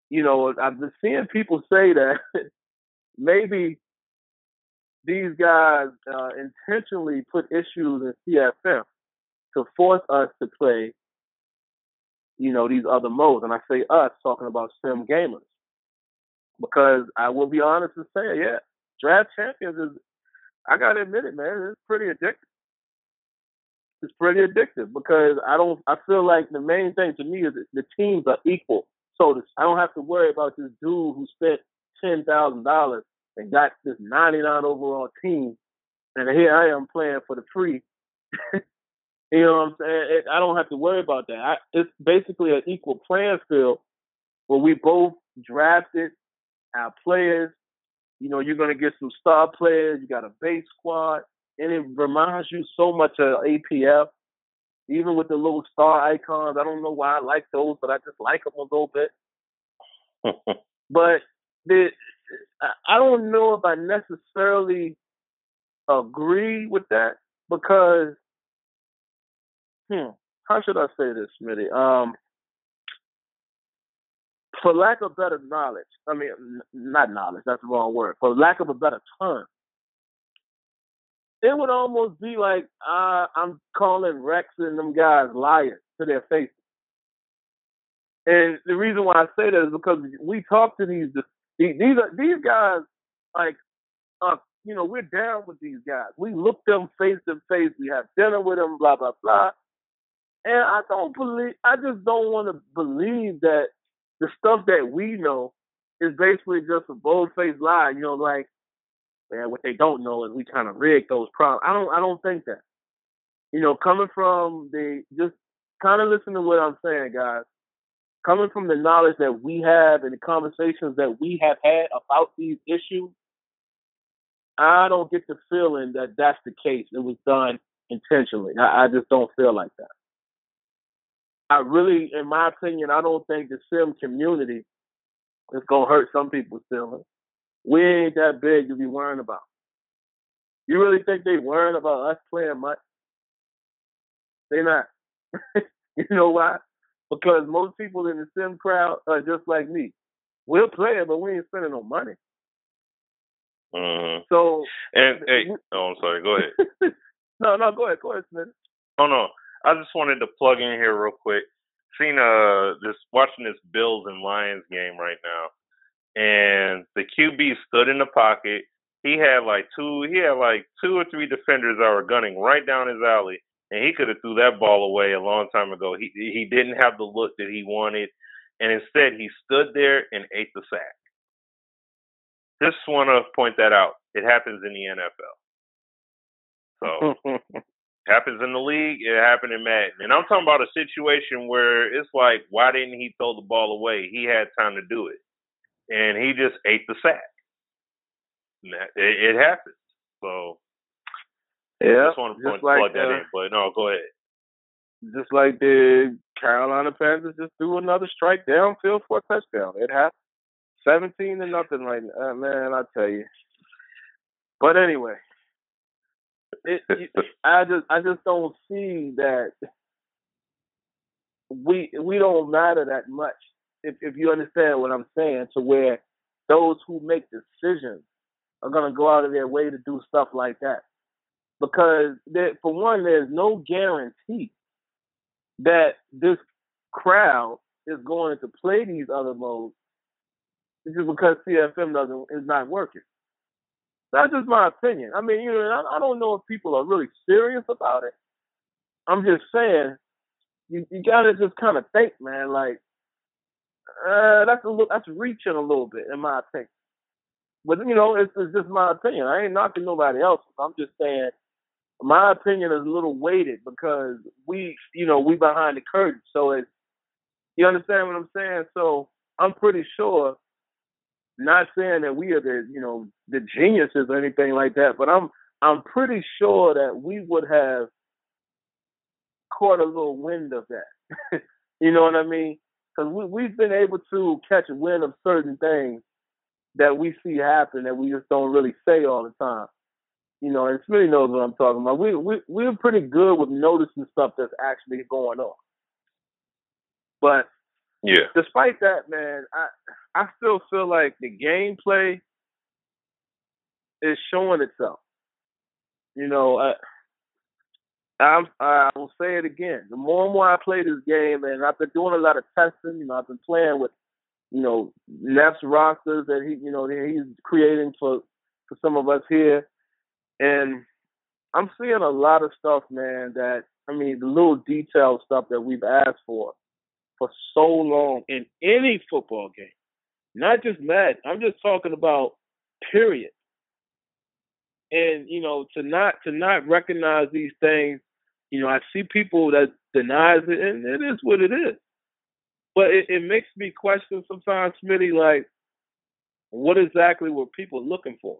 You know, I've been seeing people say that maybe these guys intentionally put issues in CFM to force us to play, you know, these other modes. And I say us, talking about sim gamers. Because I will be honest and say, Draft Champions is, I got to admit it, man, it's pretty addictive. It's pretty addictive because I feel like the main thing to me is that the teams are equal. So I don't have to worry about this dude who spent $10,000 and got this 99 overall team. And here I am playing for the free. You know what I'm saying? I don't have to worry about that. It's basically an equal playing field where we both drafted our players. You know, you're going to get some star players. You got a base squad. And it reminds you so much of APF, even with the little star icons. I don't know why I like those, but I just like them a little bit. But I don't know if I necessarily agree with that because, how should I say this, Smitty? For lack of better knowledge, I mean, not knowledge, that's the wrong word. For lack of a better term, it would almost be like I'm calling Rex and them guys liars to their faces. And the reason why I say that is because we talk to these guys like, we're down with these guys. We look them face to face. We have dinner with them, blah, blah, blah. And I just don't want to believe that the stuff that we know is basically just a bold-faced lie. Like, man, what they don't know is we kind of rigged those problems. I don't think that. Coming from just kind of listen to what I'm saying, guys. Coming from the knowledge that we have and the conversations that we have had about these issues, I don't get the feeling that that's the case. It was done intentionally. I just don't feel like that. I really, in my opinion, I don't think the sim community is going to hurt some people's feelings. We ain't that big to be worrying about. You really think they worrying about us playing much? They not. You know why? Because most people in the sim crowd are just like me. We'll play it, but we ain't spending no money. Mm-hmm. So, and hey, I'm sorry. Go ahead. No, go ahead. Go ahead, Smith. Oh no, I just wanted to plug in here real quick. Watching this Bills and Lions game right now, and the QB stood in the pocket. He had like two or three defenders that were gunning right down his alley, and he could have threw that ball away a long time ago. He didn't have the look that he wanted, and instead he stood there and ate the sack. Just want to point that out. It happens in the NFL. So, it happens in the league. It happened in Madden. And I'm talking about a situation where it's like, why didn't he throw the ball away? He had time to do it. And he just ate the sack. It happens. So, yeah, I just want to plug that in. But no, go ahead. Just like the Carolina Panthers just threw another strike downfield for a touchdown. It happened. 17-0 right now, man. I tell you. But anyway, I just don't see that we don't matter that much. If you understand what I'm saying, to where those who make decisions are gonna go out of their way to do stuff like that, because for one, there's no guarantee that this crowd is going to play these other modes just because CFM is not working. That's just my opinion. I mean, I don't know if people are really serious about it. I'm just saying, you gotta just kind of think, man. Like, that's reaching a little bit, in my opinion. But it's just my opinion. I ain't knocking nobody else. I'm just saying, my opinion is a little weighted because we behind the curtain. So you understand what I'm saying? So I'm pretty sure. Not saying that we are the geniuses or anything like that, but I'm pretty sure that we would have caught a little wind of that. You know what I mean? Because we've been able to catch wind of certain things that we see happen that we just don't really say all the time. And Smitty knows what I'm talking about. We're pretty good with noticing stuff that's actually going on. But yeah, despite that, man, I still feel like the gameplay is showing itself. I will say it again. The more and more I play this game, and I've been doing a lot of testing. I've been playing with, Neff's rosters that he's creating for some of us here, and I'm seeing a lot of stuff, man. The little detailed stuff that we've asked for so long in any football game, not just Madden. I'm just talking about period. And to not recognize these things, I see people that denies it, and it is what it is. But it makes me question sometimes, Smitty, like, what exactly were people looking for?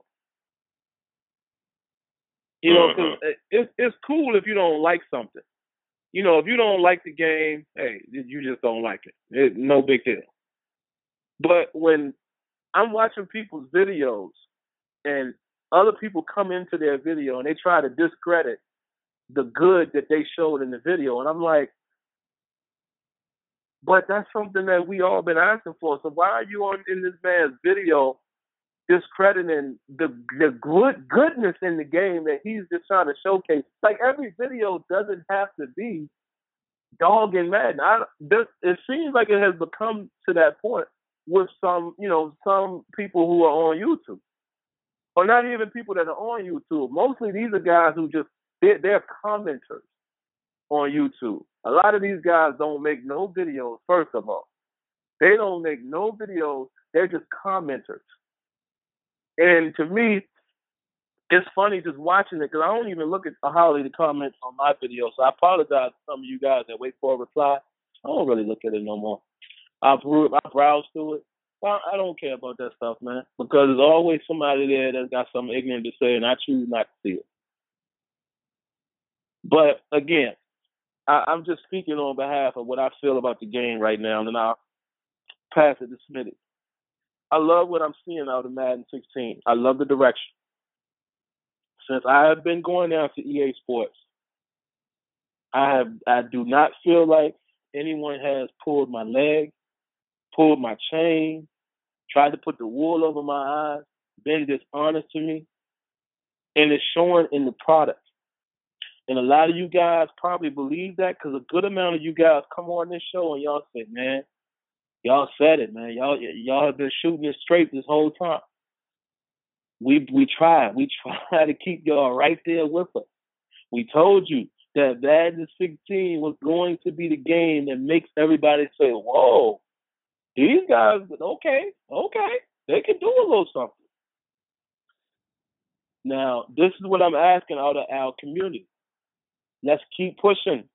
Because it's cool if you don't like something. If you don't like the game, hey, you just don't like it. It's no big deal. But when I'm watching people's videos and other people come into their video and they try to discredit the good that they showed in the video, and I'm like, but that's something that we all been asking for. So why are you in this man's video discrediting the goodness in the game that he's just trying to showcase? Like, every video doesn't have to be dog and Madden. It seems like it has become to that point with some people who are on YouTube. or not even people that are on YouTube. Mostly these are guys who just, they're commenters on YouTube. A lot of these guys don't make no videos, first of all. They don't make no videos. They're just commenters. And to me, it's funny just watching it because I don't even look at hardly the comments on my videos. So I apologize to some of you guys that wait for a reply. I don't really look at it no more. I browse through it. Well, I don't care about that stuff, man, because there's always somebody there that's got something ignorant to say, and I choose not to see it. But again, I'm just speaking on behalf of what I feel about the game right now, and I'll pass it to Smitty. I love what I'm seeing out of Madden 16. I love the direction. Since I have been going down to EA Sports, I do not feel like anyone has pulled my leg, pulled my chain, tried to put the wool over my eyes, been dishonest to me, and it's showing in the product. And a lot of you guys probably believe that because a good amount of you guys come on this show and y'all say, man, y'all said it, man. Y'all have been shooting it straight this whole time. We tried. We tried to keep y'all right there with us. We told you that Madden 16 was going to be the game that makes everybody say, whoa, these guys, okay, they can do a little something. Now, this is what I'm asking out of our community. Let's keep pushing.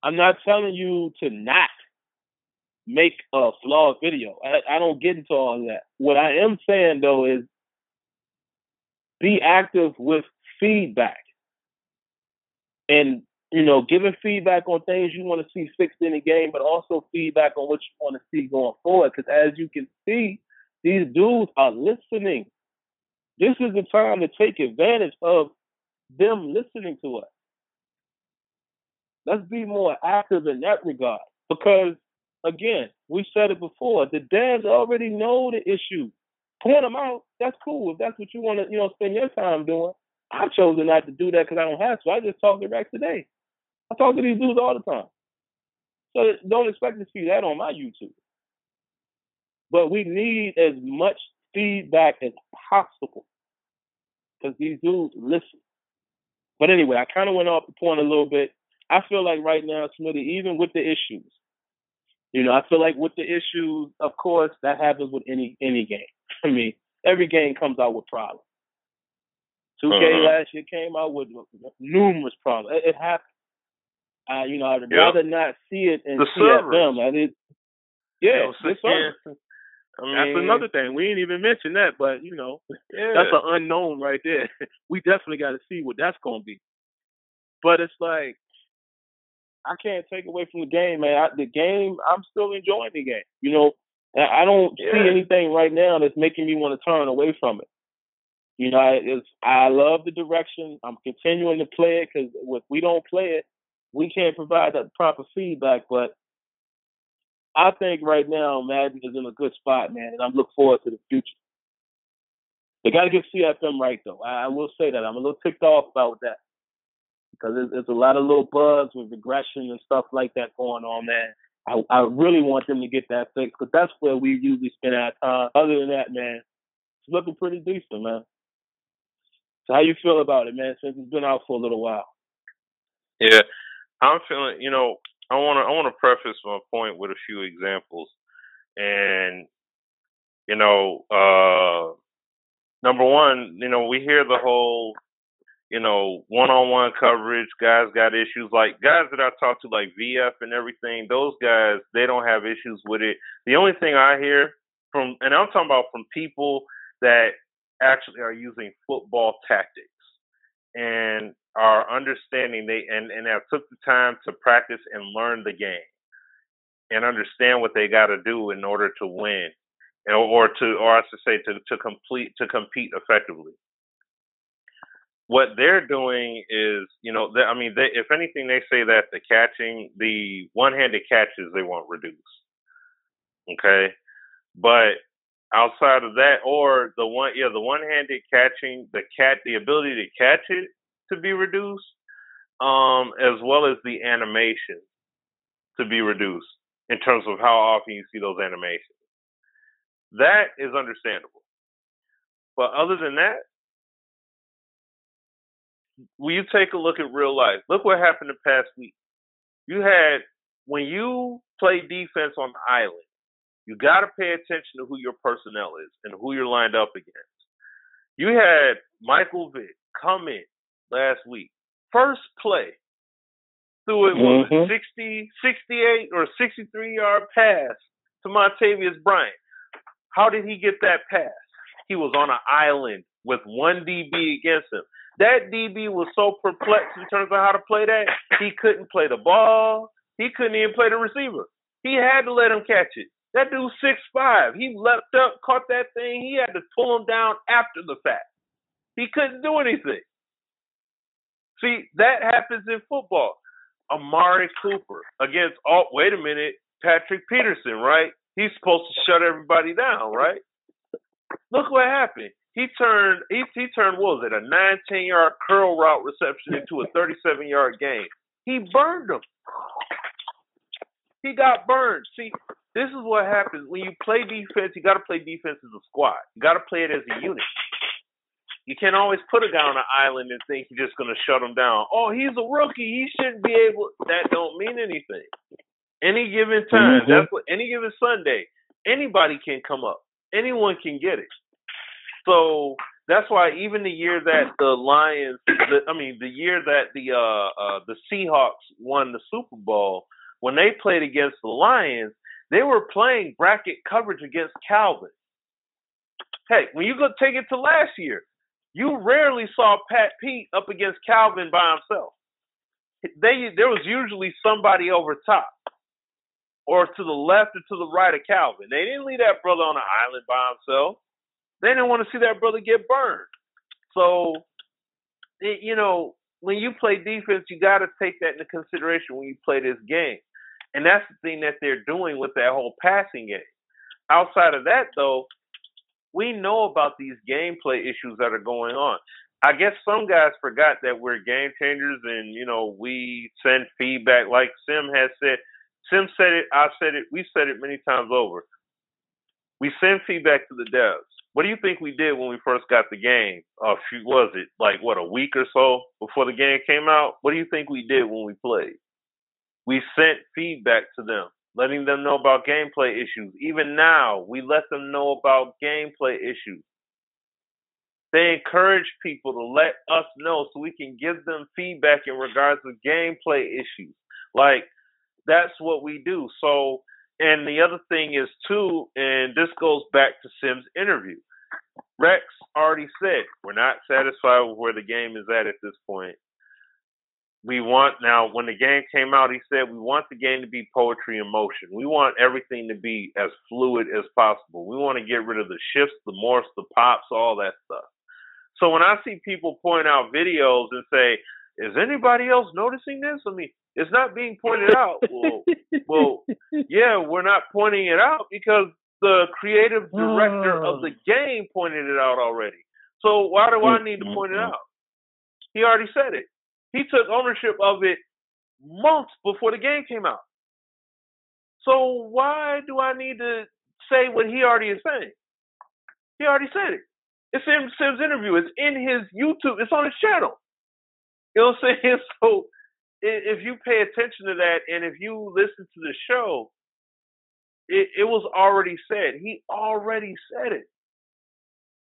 I'm not telling you to not make a flawed video. I don't get into all of that. What I am saying, though, is be active with feedback. And, giving feedback on things you want to see fixed in the game, but also feedback on what you want to see going forward. Because as you can see, these dudes are listening. This is the time to take advantage of them listening to us. Let's be more active in that regard. Because, again, we said it before, the devs already know the issue. Point them out. That's cool. If that's what you want to, spend your time doing. I've chosen not to do that because I don't have to. I just talk to Rex today. I talk to these dudes all the time. So don't expect to see that on my YouTube. But we need as much feedback as possible because these dudes listen. But anyway, I kind of went off the point a little bit. I feel like right now, Smitty, even with the issues, I feel like with the issues, of course, that happens with any game. I mean, every game comes out with problems. 2K last year came out with numerous problems. It happens. I'd rather not see it and see it them. The server. That's another thing. We ain't even mentioned that, but that's an unknown right there. We definitely got to see what that's gonna be. But it's like I can't take away from the game, man. The game, I'm still enjoying the game. I don't see anything right now that's making me want to turn away from it. I love the direction. I'm continuing to play it because if we don't play it, we can't provide that proper feedback. But I think right now Madden is in a good spot, man, and I look forward to the future. They got to get CFM right, though. I will say that. I'm a little ticked off about that because there's a lot of little bugs with regression and stuff like that going on, man. I really want them to get that fixed because that's where we usually spend our time. Other than that, man, it's looking pretty decent, man. So how you feel about it, man, since it's been out for a little while? Yeah, I'm feeling, I want to preface my point with a few examples. And, number one, we hear the whole, one-on-one coverage, guys got issues. Like, guys that I talk to, like VF and everything, those guys, they don't have issues with it. The only thing I hear from, and I'm talking about from people that actually are using football tactics and are understanding and have took the time to practice and learn the game and understand what they got to do in order to win or I should say to compete effectively. What they're doing is, if anything, they say that the one-handed catches, they want reduced. Okay. But outside of that, or the one-handed catching, the ability to catch it to be reduced, as well as the animation to be reduced in terms of how often you see those animations. That is understandable. But other than that, when you take a look at real life, look what happened the past week. You had, when you play defense on the island, you got to pay attention to who your personnel is and who you're lined up against. You had Michael Vick come in last week. First play, threw it was a 60, 68, or 63-yard pass to Montavious Bryant. How did he get that pass? He was on an island with one DB against him. That DB was so perplexed in terms of how to play that, he couldn't play the ball. He couldn't even play the receiver. He had to let him catch it. That dude's 6'5". He leapt up, caught that thing. He had to pull him down after the fact. He couldn't do anything. See, that happens in football. Amari Cooper against, wait a minute, Patrick Peterson, right? He's supposed to shut everybody down, right? Look what happened. He turned, what was it, a 10-yard curl route reception into a 37-yard gain. He burned him. He got burned. See, this is what happens. When you play defense, you got to play defense as a squad. You got to play it as a unit. You can't always put a guy on an island and think you're just going to shut him down. Oh, he's a rookie. He shouldn't be able. That don't mean anything. Any given time, that's what. Any given Sunday, anybody can come up. Anyone can get it. So that's why even the year that the Lions, the year that the Seahawks won the Super Bowl, when they played against the Lions, they were playing bracket coverage against Calvin. Heck, when you go take it to last year, you rarely saw Pat Pete up against Calvin by himself. There was usually somebody over top or to the left or to the right of Calvin. They didn't leave that brother on an island by himself. They didn't want to see that brother get burned. So, when you play defense, you got to take that into consideration when you play this game. And that's the thing that they're doing with that whole passing game. Outside of that, though, we know about these gameplay issues that are going on. I guess some guys forgot that we're game changers and, we send feedback like Sim has said. Sim said it, I said it, we said it many times over. We send feedback to the devs. What do you think we did when we first got the game? A week or so before the game came out? What do you think we did when we played? We sent feedback to them, letting them know about gameplay issues. Even now, we let them know about gameplay issues. They encourage people to let us know so we can give them feedback in regards to gameplay issues. That's what we do. So, and the other thing is, too, and this goes back to Sim's interview. Rex already said, we're not satisfied with where the game is at this point. When the game came out, he said, we want the game to be poetry in motion. We want everything to be as fluid as possible. We want to get rid of the shifts, the morphs, the pops, all that stuff. So when I see people point out videos and say, is anybody else noticing this? It's not being pointed out. Well, yeah, we're not pointing it out because the creative director of the game pointed it out already. So why do I need to point it out? He already said it. He took ownership of it months before the game came out. So why do I need to say what he already is saying? He already said it. It's in Sim's interview. It's in his YouTube. It's on his channel. You know what I'm saying? So if you pay attention to that and if you listen to the show, it was already said. He already said it.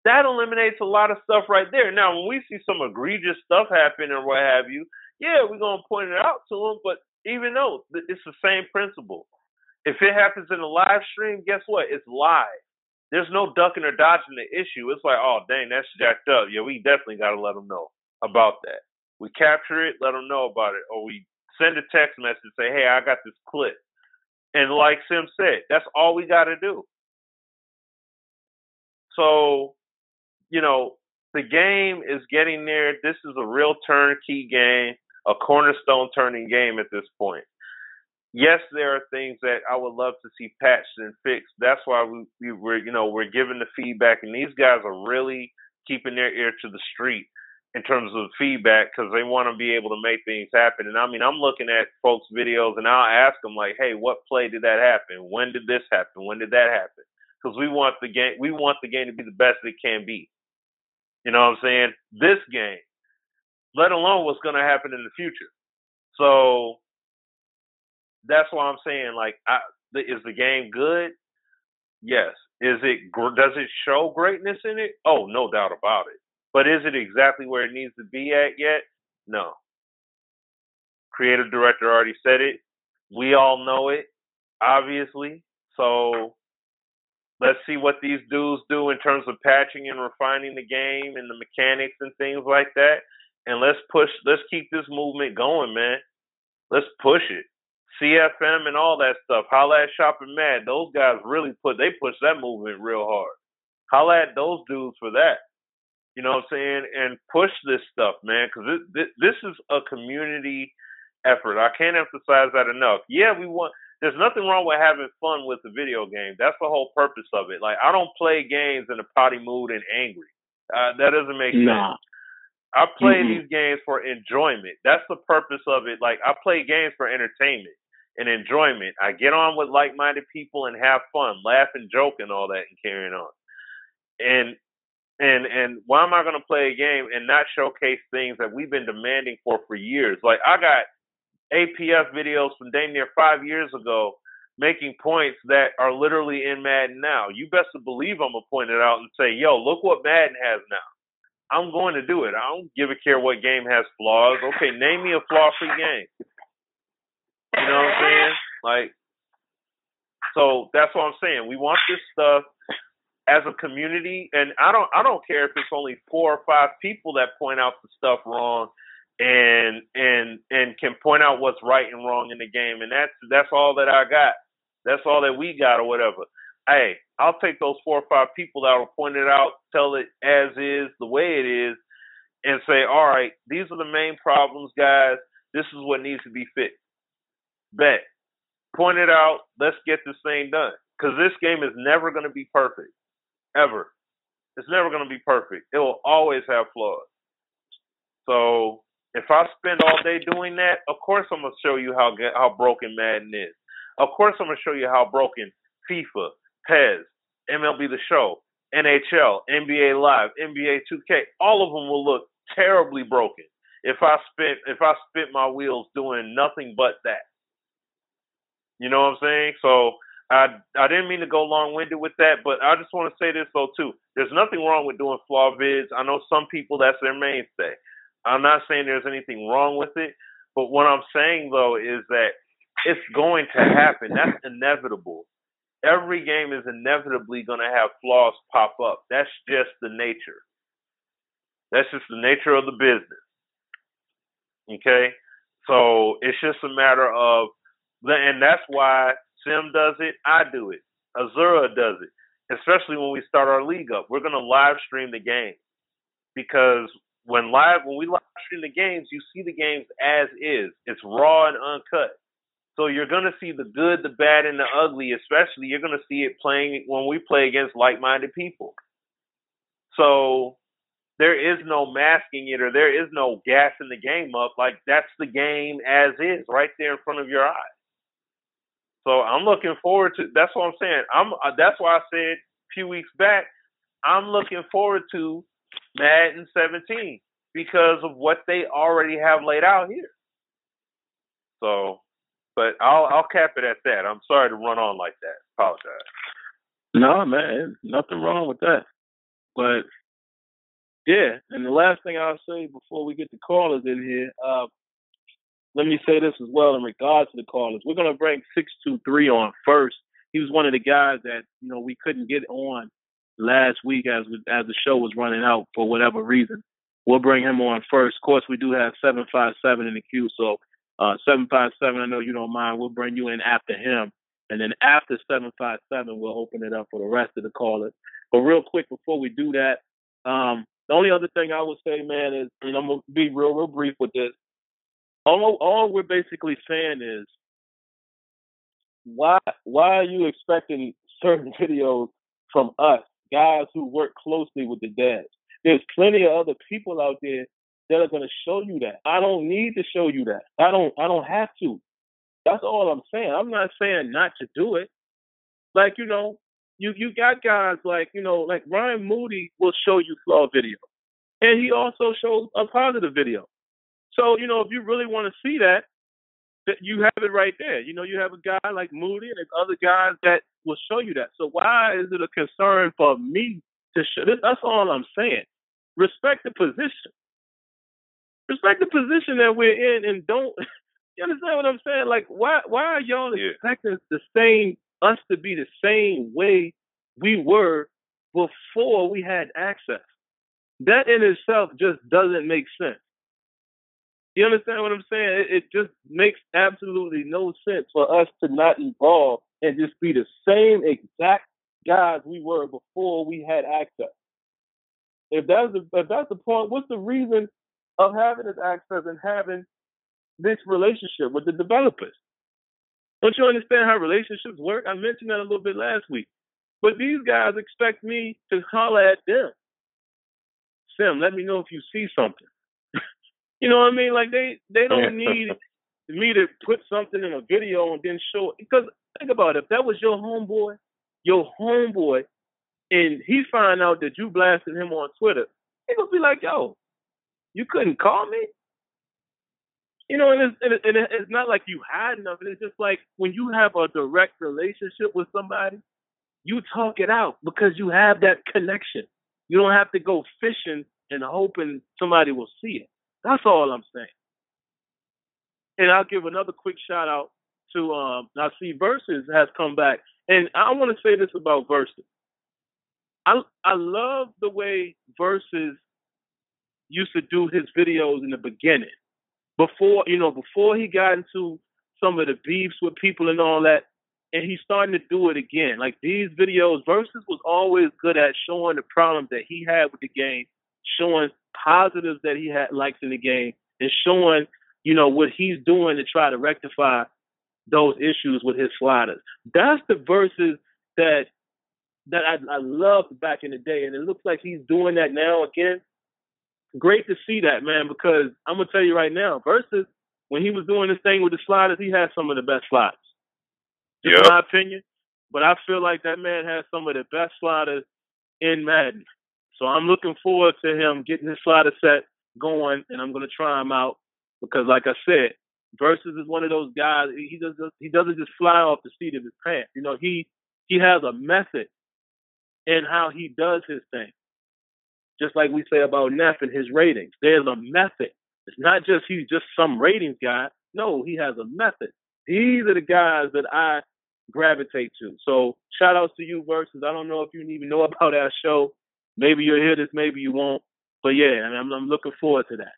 That eliminates a lot of stuff right there. Now, when we see some egregious stuff happen or what have you, yeah, we're going to point it out to them. But even though it's the same principle, if it happens in a live stream, guess what? It's live. There's no ducking or dodging the issue. It's like, oh, dang, that's jacked up. Yeah, we definitely got to let them know about that. We capture it, let them know about it. Or we send a text message and say, hey, I got this clip. And like Sim said, that's all we got to do. So, the game is getting there. This is a real turnkey game, a cornerstone turning game at this point. Yes, there are things that I would love to see patched and fixed. That's why we're giving the feedback, and these guys are really keeping their ear to the street in terms of feedback because they want to be able to make things happen. And I'm looking at folks' videos and I'll ask them like, hey, what play did that happen? When did this happen? When did that happen? Because we want the game to be the best it can be. You know what I'm saying? This game, let alone what's going to happen in the future. So that's why I'm saying, like, is the game good? Yes. Does it show greatness in it? Oh, no doubt about it. But is it exactly where it needs to be at yet? No. Creative director already said it. We all know it, obviously. So let's see what these dudes do in terms of patching and refining the game and the mechanics and things like that. And let's keep this movement going, man. Let's push it. CFM and all that stuff. Holla at Shopping Mad. Those guys really push that movement real hard. Holla at those dudes for that. You know what I'm saying? And push this stuff, man, because this is a community effort. I can't emphasize that enough. Yeah, there's nothing wrong with having fun with the video game. That's the whole purpose of it. Like, I don't play games in a potty mood and angry. That doesn't make sense. I play these games for enjoyment. That's the purpose of it. Like, I play games for entertainment and enjoyment. I get on with like-minded people and have fun, laugh and joke and all that and carrying on. And why am I going to play a game and not showcase things that we've been demanding for years? Like, I got APF videos from dang near 5 years ago making points that are literally in Madden now. You best to believe I'm going to point it out and say, yo, look what Madden has now. I'm going to do it. I don't give a care what game has flaws. Okay, name me a flaw-free game. You know what I'm saying? Like, so that's what I'm saying. We want this stuff as a community, and I don't care if it's only 4 or 5 people that point out the stuff wrong and can point out what's right and wrong in the game, and that's all that I got. That's all that we got or whatever. Hey, I'll take those 4 or 5 people that will point it out, tell it as is, the way it is, and say, all right, these are the main problems, guys. This is what needs to be fixed. Bet. Point it out. Let's get this thing done. Because this game is never going to be perfect. Ever. It's never going to be perfect. It will always have flaws. So if I spend all day doing that, of course I'm going to show you how broken Madden is. Of course I'm going to show you how broken FIFA, PES, MLB The Show, NHL, NBA Live, NBA2K, all of them will look terribly broken if I spent my wheels doing nothing but that. You know what I'm saying? So I didn't mean to go long-winded with that, but I just want to say this though too. There's nothing wrong with doing flaw vids. I know some people that's their mainstay. I'm not saying there's anything wrong with it, but what I'm saying though is that it's going to happen. That's inevitable. Every game is inevitably going to have flaws pop up. That's just the nature. That's just the nature of the business. Okay? So it's just a matter of, and that's why Sim does it, I do it, Azura does it, especially when we start our league up. We're going to live stream the game because when we live stream the games, you see the games as is. It's raw and uncut. So you're going to see the good, the bad, and the ugly, especially you're going to see it playing when we play against like-minded people. So there is no masking it or there is no gassing the game up. Like, that's the game as is right there in front of your eyes. So I'm looking forward to, that's what I'm saying. That's why I said a few weeks back, I'm looking forward to Madden 17 because of what they already have laid out here. So, but I'll cap it at that. I'm sorry to run on like that. Apologize. No, man, nothing wrong with that. But yeah, and the last thing I'll say before we get the callers in here, let me say this as well in regards to the callers. We're gonna bring 623 on first. He was one of the guys that we couldn't get on last week as the show was running out for whatever reason. We'll bring him on first. Of course, we do have 757 in the queue, so 757, I know you don't mind. We'll bring you in after him. And then after 757, we'll open it up for the rest of the callers. But real quick, before we do that, the only other thing I would say, man, is, and I'm going to be real brief with this. All we're basically saying is, why are you expecting certain videos from us, guys who work closely with the devs? There's plenty of other people out there that are going to show you that. I don't need to show you that. I don't have to. That's all I'm saying. I'm not saying not to do it. Like, you got guys like Ryan Moody will show you flaw videos. And he also showed a positive video. So, you know, if you really want to see that you have it right there. You know, you have a guy like Moody and there's other guys that will show you that. So why is it a concern for me to show this? That's all I'm saying. Respect the position. Respect the position that we're in, and don't. You understand what I'm saying? Like, why are y'all expecting us to be the same way we were before we had access? That in itself just doesn't make sense. You understand what I'm saying? It just makes absolutely no sense for us to not evolve and just be the same exact guys we were before we had access. If that's the point, what's the reason of having this access and having this relationship with the developers? Don't you understand how relationships work? I mentioned that a little bit last week. But these guys expect me to holler at them. Sim, let me know if you see something. You know what I mean? Like they don't need me to put something in a video and then show it. Because think about it, if that was your homeboy, and he find out that you blasted him on Twitter, he gonna be like, yo, you couldn't call me? You know, and it's not like you hiding of it. It's just like when you have a direct relationship with somebody, you talk it out because you have that connection. You don't have to go fishing and hoping somebody will see it. That's all I'm saying. And I'll give another quick shout out to I see Versus has come back. And I want to say this about Versus. I love the way Versus used to do his videos in the beginning. Before he got into some of the beefs with people and all that, and he's starting to do it again. Like these videos, Versus was always good at showing the problems that he had with the game, showing positives that he had likes in the game, and showing, you know, what he's doing to try to rectify those issues with his sliders. That's the Versus that I loved back in the day, and it looks like he's doing that now again. Great to see that, man, because I'm going to tell you right now, Versus, when he was doing this thing with the sliders, he had some of the best sliders. Just in my opinion. But I feel like that man has some of the best sliders in Madden. So I'm looking forward to him getting his slider set going, and I'm going to try him out because, like I said, Versus is one of those guys. He doesn't just fly off the seat of his pants. You know, he has a method in how he does his thing. Just like we say about Neff and his ratings, there's a method. It's not just he's just some ratings guy. No, he has a method. These are the guys that I gravitate to. So shout outs to you, Versus. I don't know if you even know about our show. Maybe you'll hear this, maybe you won't. But yeah, I'm looking forward to that.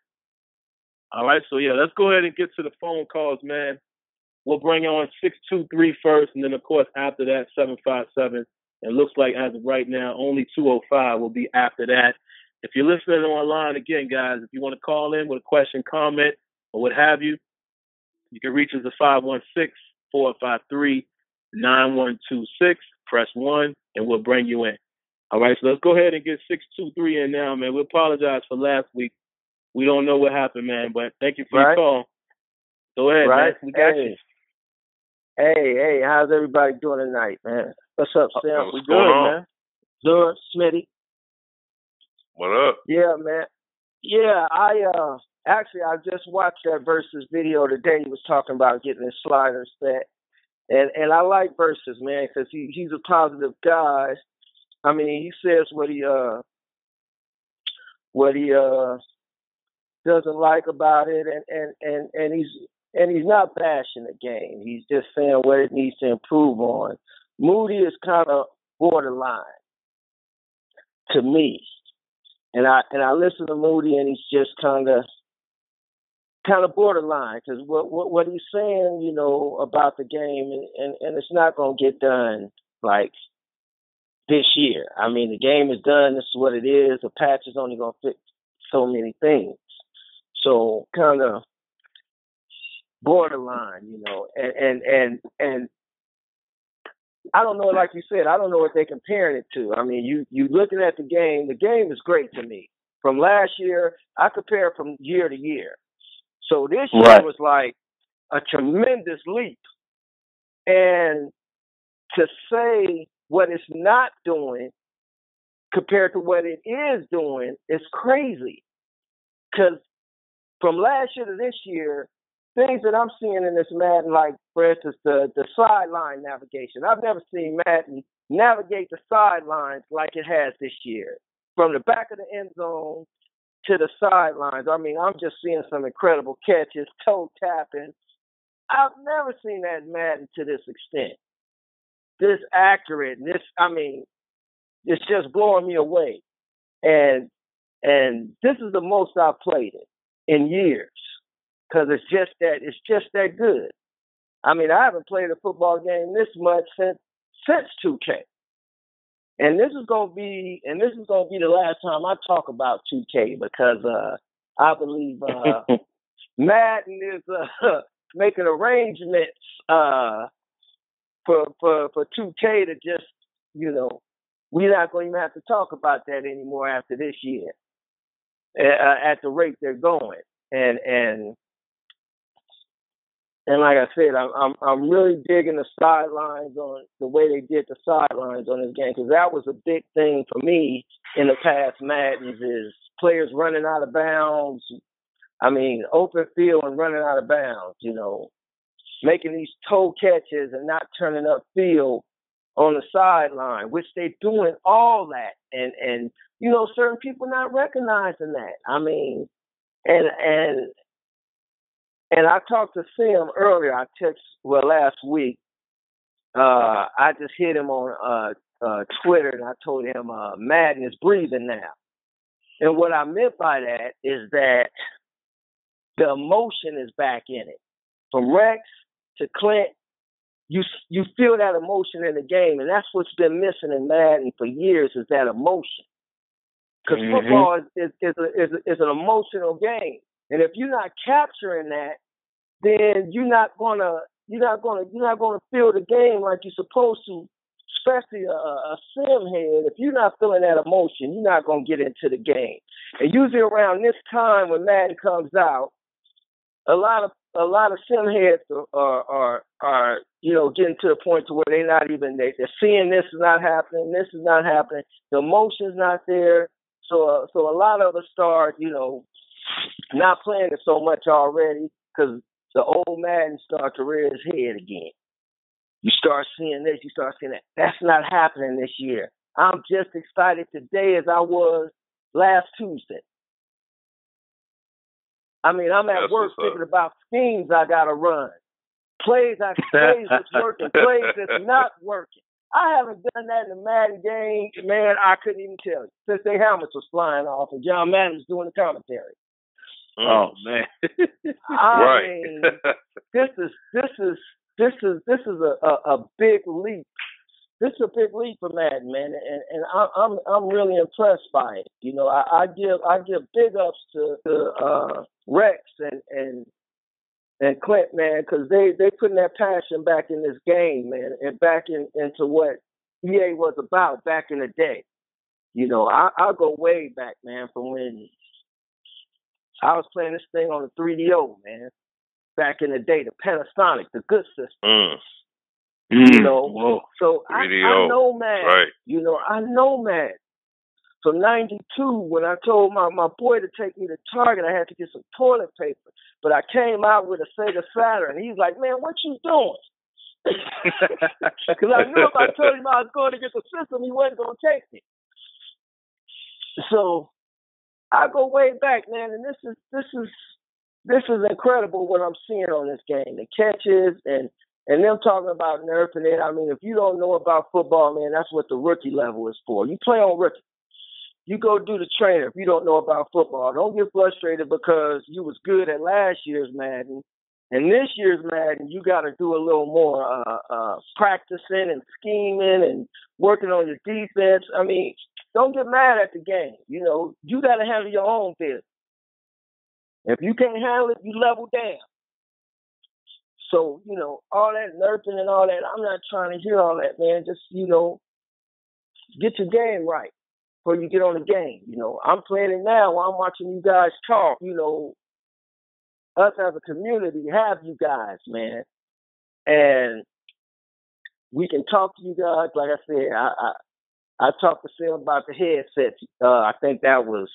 All right, so yeah, let's go ahead and get to the phone calls, man. We'll bring on 623 first, and then of course after that 757. It looks like as of right now, only 205 will be after that. If you're listening online, again, guys, if you want to call in with a question, comment, or what have you, you can reach us at 516-453-9126. Press 1, and we'll bring you in. All right, so let's go ahead and get 623 in now, man. We apologize for last week. We don't know what happened, man, but thank you for your call. Go ahead, man. We got you. Hey, how's everybody doing tonight, man? What's up, Sam? We good, man. Zura, Smitty. What up? Yeah, man. Yeah, I just watched that Versus video today. He was talking about getting his sliders set. And I like Versus, man, because he's a positive guy. I mean, he says what he doesn't like about it, and he's not bashing the game. He's just saying what it needs to improve on. Moody is kind of borderline to me, and I listen to Moody, and he's just kind of borderline because what he's saying, you know, about the game, and it's not going to get done like this year. I mean, the game is done. This is what it is. The patch is only going to fix so many things. So kind of borderline, you know, and I don't know, like you said, I don't know what they're comparing it to. I mean, you looking at the game is great to me. From last year, I compare from year to year. So this year was like a tremendous leap. And to say what it's not doing compared to what it is doing is crazy. Because from last year to this year, things that I'm seeing in this Madden, like, for instance, the sideline navigation. I've never seen Madden navigate the sidelines like it has this year. From the back of the end zone to the sidelines. I mean, I'm just seeing some incredible catches, toe tapping. I've never seen that in Madden to this extent. This accurate, it's just blowing me away. And this is the most I've played it in years. Because it's just that good. I mean, I haven't played a football game this much since 2K. And this is gonna be the last time I talk about 2K because I believe Madden is making arrangements for 2K to just, we're not gonna even have to talk about that anymore after this year. At the rate they're going. And like I said, I'm really digging the sidelines on the way they did the sidelines on this game, because that was a big thing for me in the past Maddens is players running out of bounds. I mean, open field and running out of bounds, making these toe catches and not turning up field on the sideline, which they're doing all that. And certain people not recognizing that. I mean, and I talked to Sim earlier. Last week. I just hit him on Twitter, and I told him Madden is breathing now. And what I meant by that is that the emotion is back in it. From Rex to Clint, you feel that emotion in the game, and that's what's been missing in Madden for years is that emotion. Because football is an emotional game. And if you're not capturing that, then you're not gonna feel the game like you're supposed to. Especially a sim head, if you're not feeling that emotion, you're not gonna get into the game. And usually around this time when Madden comes out, a lot of sim heads are getting to the point to where they're seeing this is not happening, the emotion's not there. So a lot of us start not playing it so much already because the old Madden start to rear his head again. You start seeing this, you start seeing that. That's not happening this year. I'm just excited today as I was last Tuesday. I mean, I'm at work thinking about schemes I got to run. Plays that's working, plays that's not working. I haven't done that in a Madden game, man, I couldn't even tell you. Since their helmets was flying off and John Madden was doing the commentary. Oh man. I mean, this is a big leap. This is a big leap for Madden, man, and I'm really impressed by it. I give big ups to Rex and Clint, man, because they putting that passion back in this game, man, and back into what EA was about back in the day. I'll go way back, man, from when I was playing this thing on the 3DO, man, back in the day, the Panasonic, the good system. Whoa. So I know Madden. Right. I know Madden. From 92, when I told my boy to take me to Target, I had to get some toilet paper. But I came out with a Sega Saturn. He's like, man, what you doing? Because I knew if I told him I was going to get the system, he wasn't going to take it. So I go way back, man, and this is incredible what I'm seeing on this game. The catches and them talking about nerfing it. I mean, if you don't know about football, man, that's what the rookie level is for. You play on rookie. You go do the trainer if you don't know about football. Don't get frustrated because you was good at last year's Madden. And this year's Madden, you got to do a little more practicing and scheming and working on your defense. I mean, don't get mad at the game. You got to handle your own business. If you can't handle it, you level down. So, all that nerfing and all that, I'm not trying to hear all that, man. Just, get your game right before you get on the game. I'm playing it now while I'm watching you guys talk. Us as a community have you guys, man. And we can talk to you guys. Like I said, I talked to Sim about the headsets. I think that was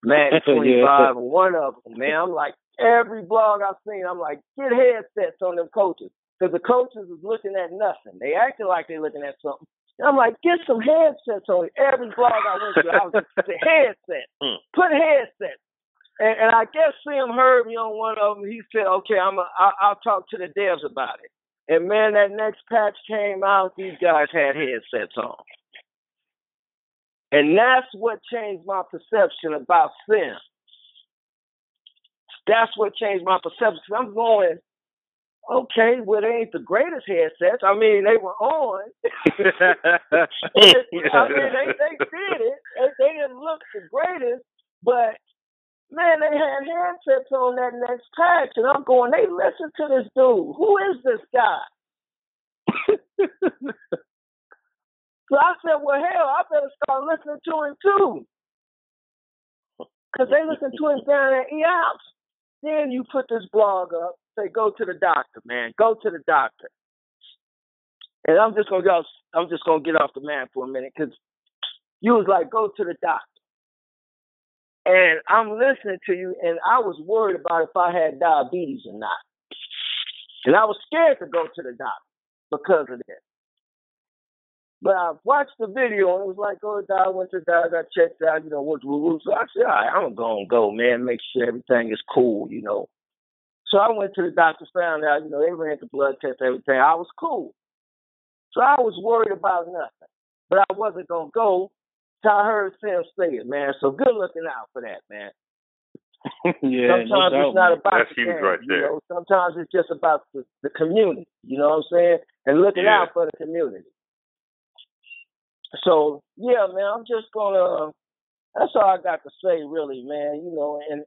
Madden 25 or one of them, man. I'm like, every blog I've seen, I'm like, get headsets on them coaches. Because the coaches is looking at nothing. They acting like they're looking at something. And I'm like, get some headsets on it. Every blog I went to, I was like, headsets. Put headsets. And I guess Sim heard me on one of them. He said, okay, I'll talk to the devs about it. And, man, that next patch came out, these guys had headsets on. And that's what changed my perception about Sim. That's what changed my perception. I'm going, okay, well, they ain't the greatest headsets. I mean, they were on. I mean, they did it. They didn't look the greatest, but, man, they had headsets on that next patch. And I'm going, they listen to this dude. Who is this guy? So I said, well, hell, I better start listening to him, too. Because they listen to him down at EOS. Then you put this blog up, say, go to the doctor, man. Go to the doctor. And I'm just gonna get off the man for a minute, because you was like, go to the doctor. And I'm listening to you, and I was worried about if I had diabetes or not. And I was scared to go to the doctor because of this. But I watched the video, and it was like, oh, I went to the doctor, got checked out, what's the rules. So I said, all right, I'm going to go, man, make sure everything is cool, So I went to the doctor, found out, they ran the blood test, everything. I was cool. So I was worried about nothing. But I wasn't going to go till I heard Sam say it, man. So good looking out for that, man. Yeah, sometimes it's not about that's the huge game, right there. Sometimes it's just about the community, you know what I'm saying? And looking out for the community. So, yeah, man, I'm just going to, that's all I got to say, really, man,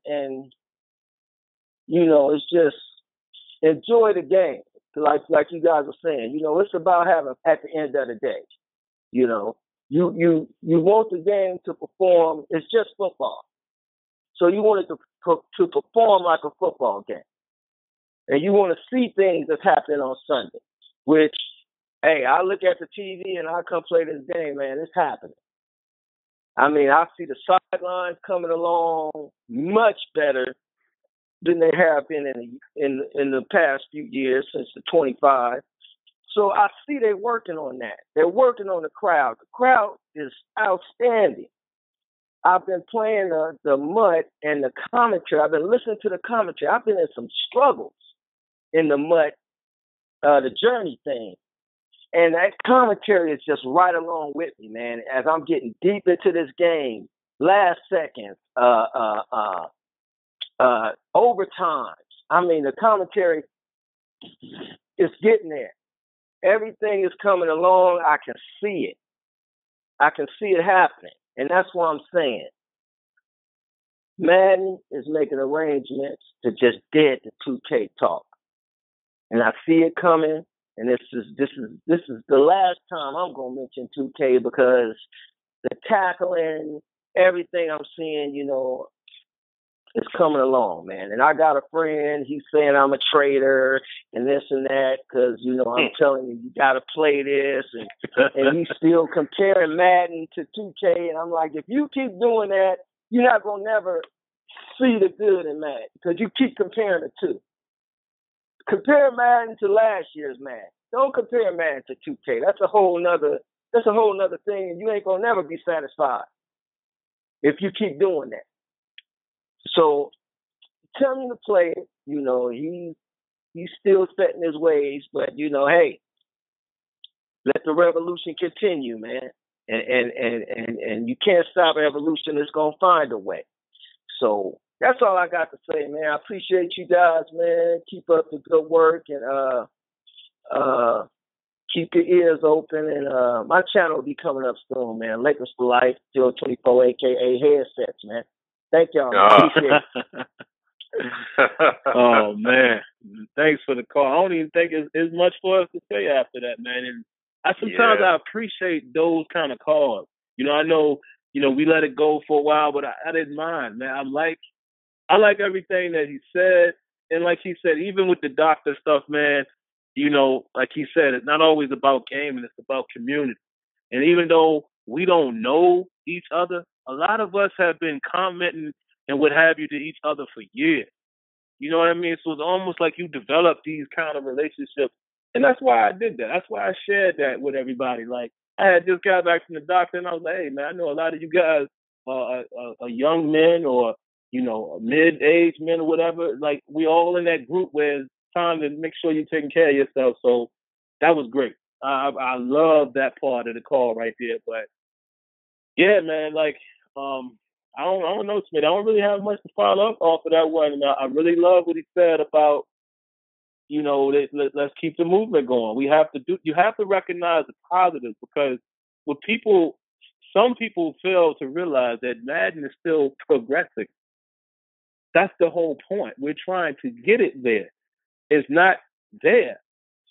and it's just enjoy the game, like you guys are saying. It's about having, at the end of the day, you want the game to perform. It's just football. So you want it to perform like a football game. And you want to see things that's happening on Sunday, which, hey, I look at the TV and I come play this game, man, it's happening. I mean, I see the sidelines coming along much better than they have been in the past few years, since the 25. So I see they're working on that. They're working on the crowd. The crowd is outstanding. I've been playing the MUT and the commentary. I've been listening to the commentary. I've been in some struggles in the MUT, the journey thing. And that commentary is just right along with me, man, as I'm getting deep into this game. Last seconds, overtimes. I mean, the commentary is getting there. Everything is coming along. I can see it. I can see it happening. And that's what I'm saying. Madden is making arrangements to just dead the 2K talk. And I see it coming. And this is the last time I'm gonna mention 2K, because the tackling, everything I'm seeing, is coming along, man. And I got a friend, he's saying I'm a traitor and this and that, because I'm telling you gotta play this, and he's still comparing Madden to 2K, and I'm like, if you keep doing that, you're not gonna never see the good in Madden, because you keep comparing the two. Compare Madden to last year's Madden. Don't compare Madden to 2K. That's a whole nother thing, and you ain't gonna never be satisfied if you keep doing that. So tell him to play it. He's still set in his ways, but hey, let the revolution continue, man. And you can't stop evolution. It's gonna find a way. So that's all I got to say, man. I appreciate you guys, man. Keep up the good work, and keep your ears open. And my channel will be coming up soon, man. Lakers for Life, 024, aka Headsets, man. Thank y'all. Appreciate it. Oh, man. Thanks for the call. I don't even think it's much for us to say after that, man. And sometimes I appreciate those kind of calls. I know, we let it go for a while, but I didn't mind, man. I like everything that he said. And like he said, even with the doctor stuff, man, like he said, it's not always about gaming, it's about community. And even though we don't know each other. A lot of us have been commenting and what have you to each other for years. You know what I mean? So it's almost like you develop these kind of relationships. And that's why I did that. That's why I shared that with everybody. Like, I had just got back from the doctor and I was like, hey, man, I know a lot of you guys are young men or, mid-aged men or whatever. Like, we all in that group where it's time to make sure you're taking care of yourself. So that was great. I love that part of the call right there. But, yeah, man, like, I don't know, Smith. I don't really have much to follow up off of that one. And I really love what he said about, let's keep the movement going. You have to recognize the positives because some people fail to realize that Madden is still progressing. That's the whole point. We're trying to get it there. It's not there.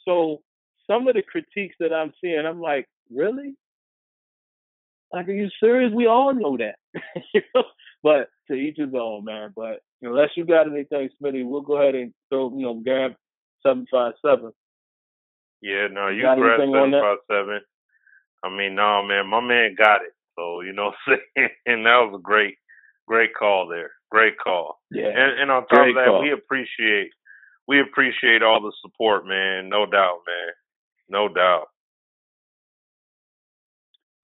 So some of the critiques that I'm seeing, I'm like, really? Like, are you serious? We all know that. But to each his own, man. But unless you got anything, Smitty, we'll go ahead and throw, grab 757. Yeah, no, you grab 757. I mean, no, man, my man got it. So, what I'm saying? And that was a great call there. Great call. Yeah. And on top of that, we appreciate all the support, man. No doubt, man. No doubt.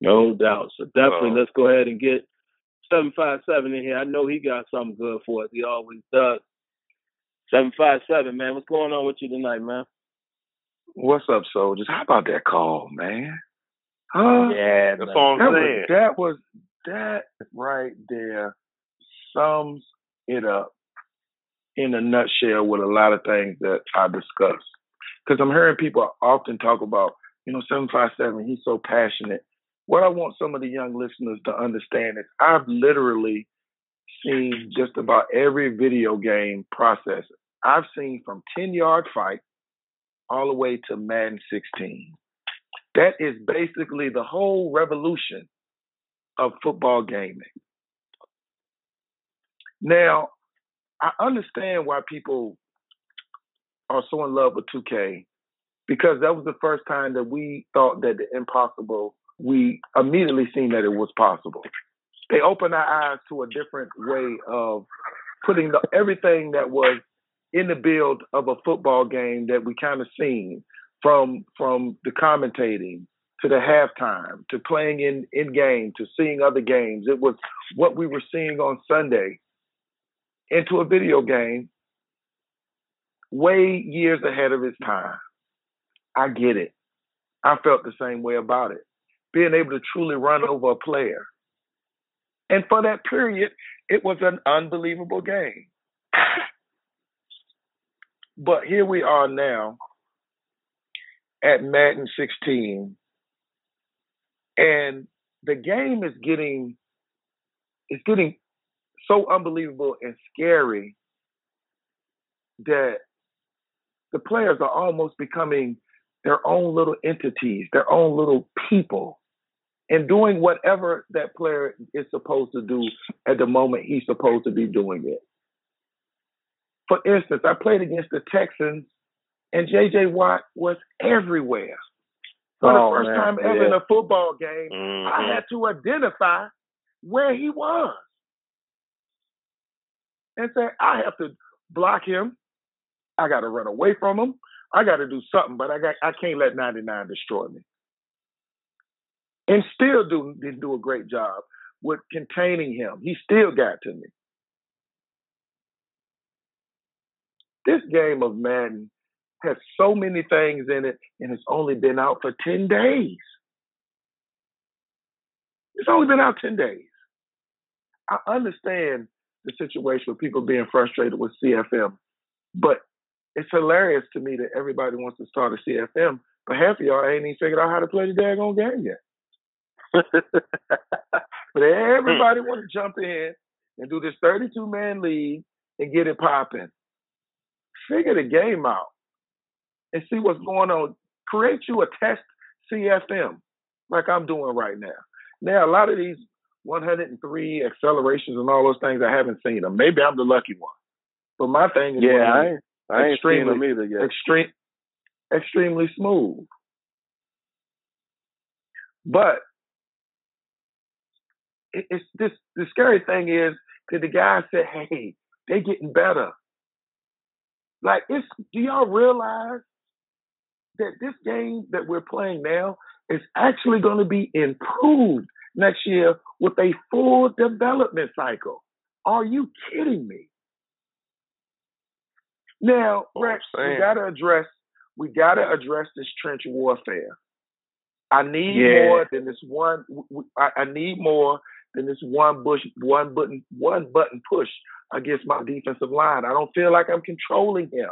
No doubt. So definitely let's go ahead and get 757 in here. I know he got something good for us. He always does. 757, man. What's going on with you tonight, man? What's up, soldiers? How about that call, man? Huh? Yeah, that's all I'm saying. That right there sums it up in a nutshell with a lot of things that I discuss. Because I'm hearing people often talk about, 757, he's so passionate. What I want some of the young listeners to understand is I've literally seen just about every video game process. I've seen from 10-yard fight all the way to Madden 16. That is basically the whole revolution of football gaming. Now, I understand why people are so in love with 2K because that was the first time that we thought that the impossible, we immediately seen that it was possible. They opened our eyes to a different way of putting everything that was in the build of a football game that we kind of seen from the commentating to the halftime to playing in game to seeing other games. It was what we were seeing on Sunday into a video game way years ahead of its time. I get it. I felt the same way about it. Being able to truly run over a player. And for that period, it was an unbelievable game. But here we are now at Madden 16. And the game is getting so unbelievable and scary that the players are almost becoming their own little entities, their own little people, and doing whatever that player is supposed to do at the moment he's supposed to be doing it. For instance, I played against the Texans, and J.J. Watt was everywhere. For the first time ever in a football game, I had to identify where he was. And say, I have to block him. I got to run away from him. I got to do something, but I can't let 99 destroy me. And still didn't do a great job with containing him. He still got to me. This game of Madden has so many things in it, and it's only been out for 10 days. It's only been out 10 days. I understand the situation with people being frustrated with CFM, but it's hilarious to me that everybody wants to start a CFM, but half of y'all ain't even figured out how to play the daggone game yet. But everybody want to jump in and do this 32-man league and get it popping. Figure the game out and see what's going on. Create you a test CFM like I'm doing right now. Now, a lot of these 103 accelerations and all those things, I haven't seen them. Maybe I'm the lucky one. But my thing is I ain't seen them either yet. Extremely smooth. But it's this. The scary thing is that the guy said, "Hey, they getting better." Like, do y'all realize that this game that we're playing now is actually going to be improved next year with a full development cycle? Are you kidding me? Now, Rex, we gotta address this trench warfare. I need more than this one. I need more than this one button push against my defensive line. I don't feel like I'm controlling him.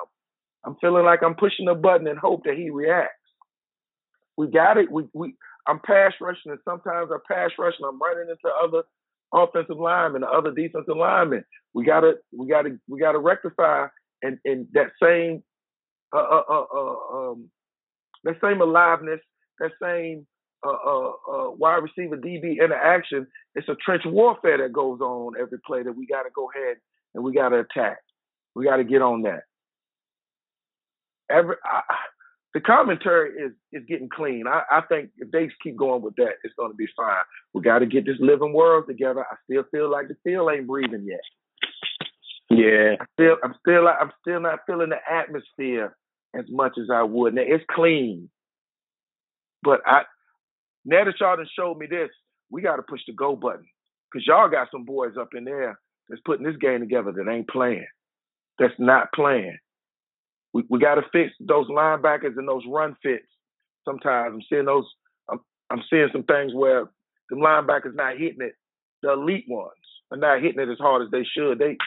I'm feeling like I'm pushing a button and hope that he reacts. We got it. I'm pass rushing, and sometimes I pass rushing. I'm running into other offensive linemen, other defensive linemen. We gotta rectify and that same aliveness, that same wide receiver DB interaction. It's a trench warfare that goes on every play that we got to go ahead and we got to attack. We got to get on that. The commentary is getting clean. I think if they keep going with that, it's going to be fine. We got to get this living world together. I still feel like the field ain't breathing yet. Yeah, I'm still not feeling the atmosphere as much as I would. Now, it's clean, but now that y'all done showed me this, we got to push the go button, because y'all got some boys up in there that's putting this game together that ain't playing, that's not playing. We got to fix those linebackers and those run fits. Sometimes I'm seeing some things where the linebackers not hitting it. The elite ones are not hitting it as hard as they should. They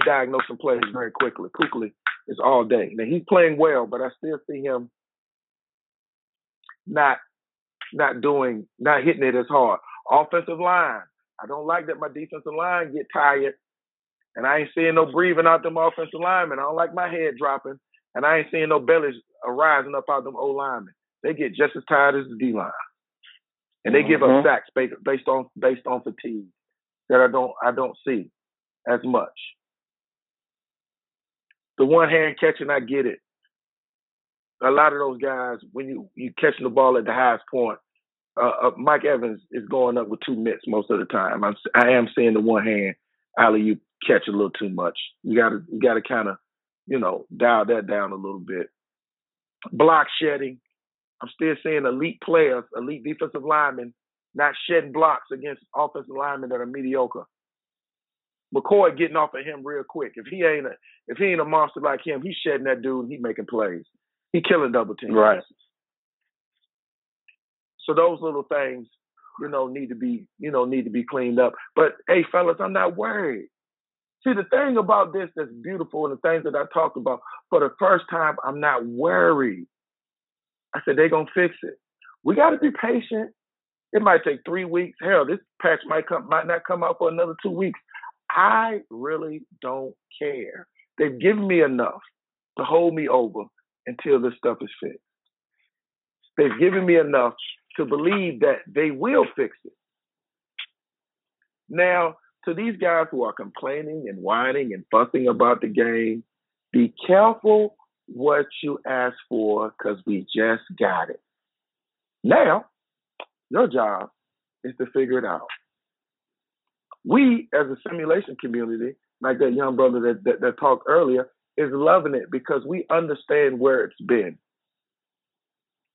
diagnose some plays very quickly. Quickly is all day. Now he's playing well, but I still see him not hitting it as hard. Offensive line. I don't like that my defensive line get tired, and I ain't seeing no breathing out them offensive linemen. I don't like my head dropping. And I ain't seeing no bellies rising up out them O linemen. They get just as tired as the D line, and they give up sacks based on fatigue that I don't see as much. The one hand catching, I get it. A lot of those guys, when you catching the ball at the highest point, Mike Evans is going up with 2 mitts most of the time. I am seeing the one hand alley-oop catch a little too much. You got to kind of, dial that down a little bit. Block shedding. I'm still seeing elite players, elite defensive linemen, not shedding blocks against offensive linemen that are mediocre. McCoy getting off of him real quick. If he ain't a monster like him, he's shedding that dude and he making plays. He killing double teams. Right. So those little things, need to be cleaned up. But hey, fellas, I'm not worried. See, the thing about this that's beautiful, and the things that I talked about, for the first time, I'm not worried. I said, they're going to fix it. We got to be patient. It might take 3 weeks. Hell, this patch might not come out for another 2 weeks. I really don't care. They've given me enough to hold me over until this stuff is fixed. They've given me enough to believe that they will fix it. Now, to these guys who are complaining and whining and fussing about the game, be careful what you ask for, because we just got it. Now, your job is to figure it out. We, as a simulation community, like that young brother that talked earlier, is loving it because we understand where it's been.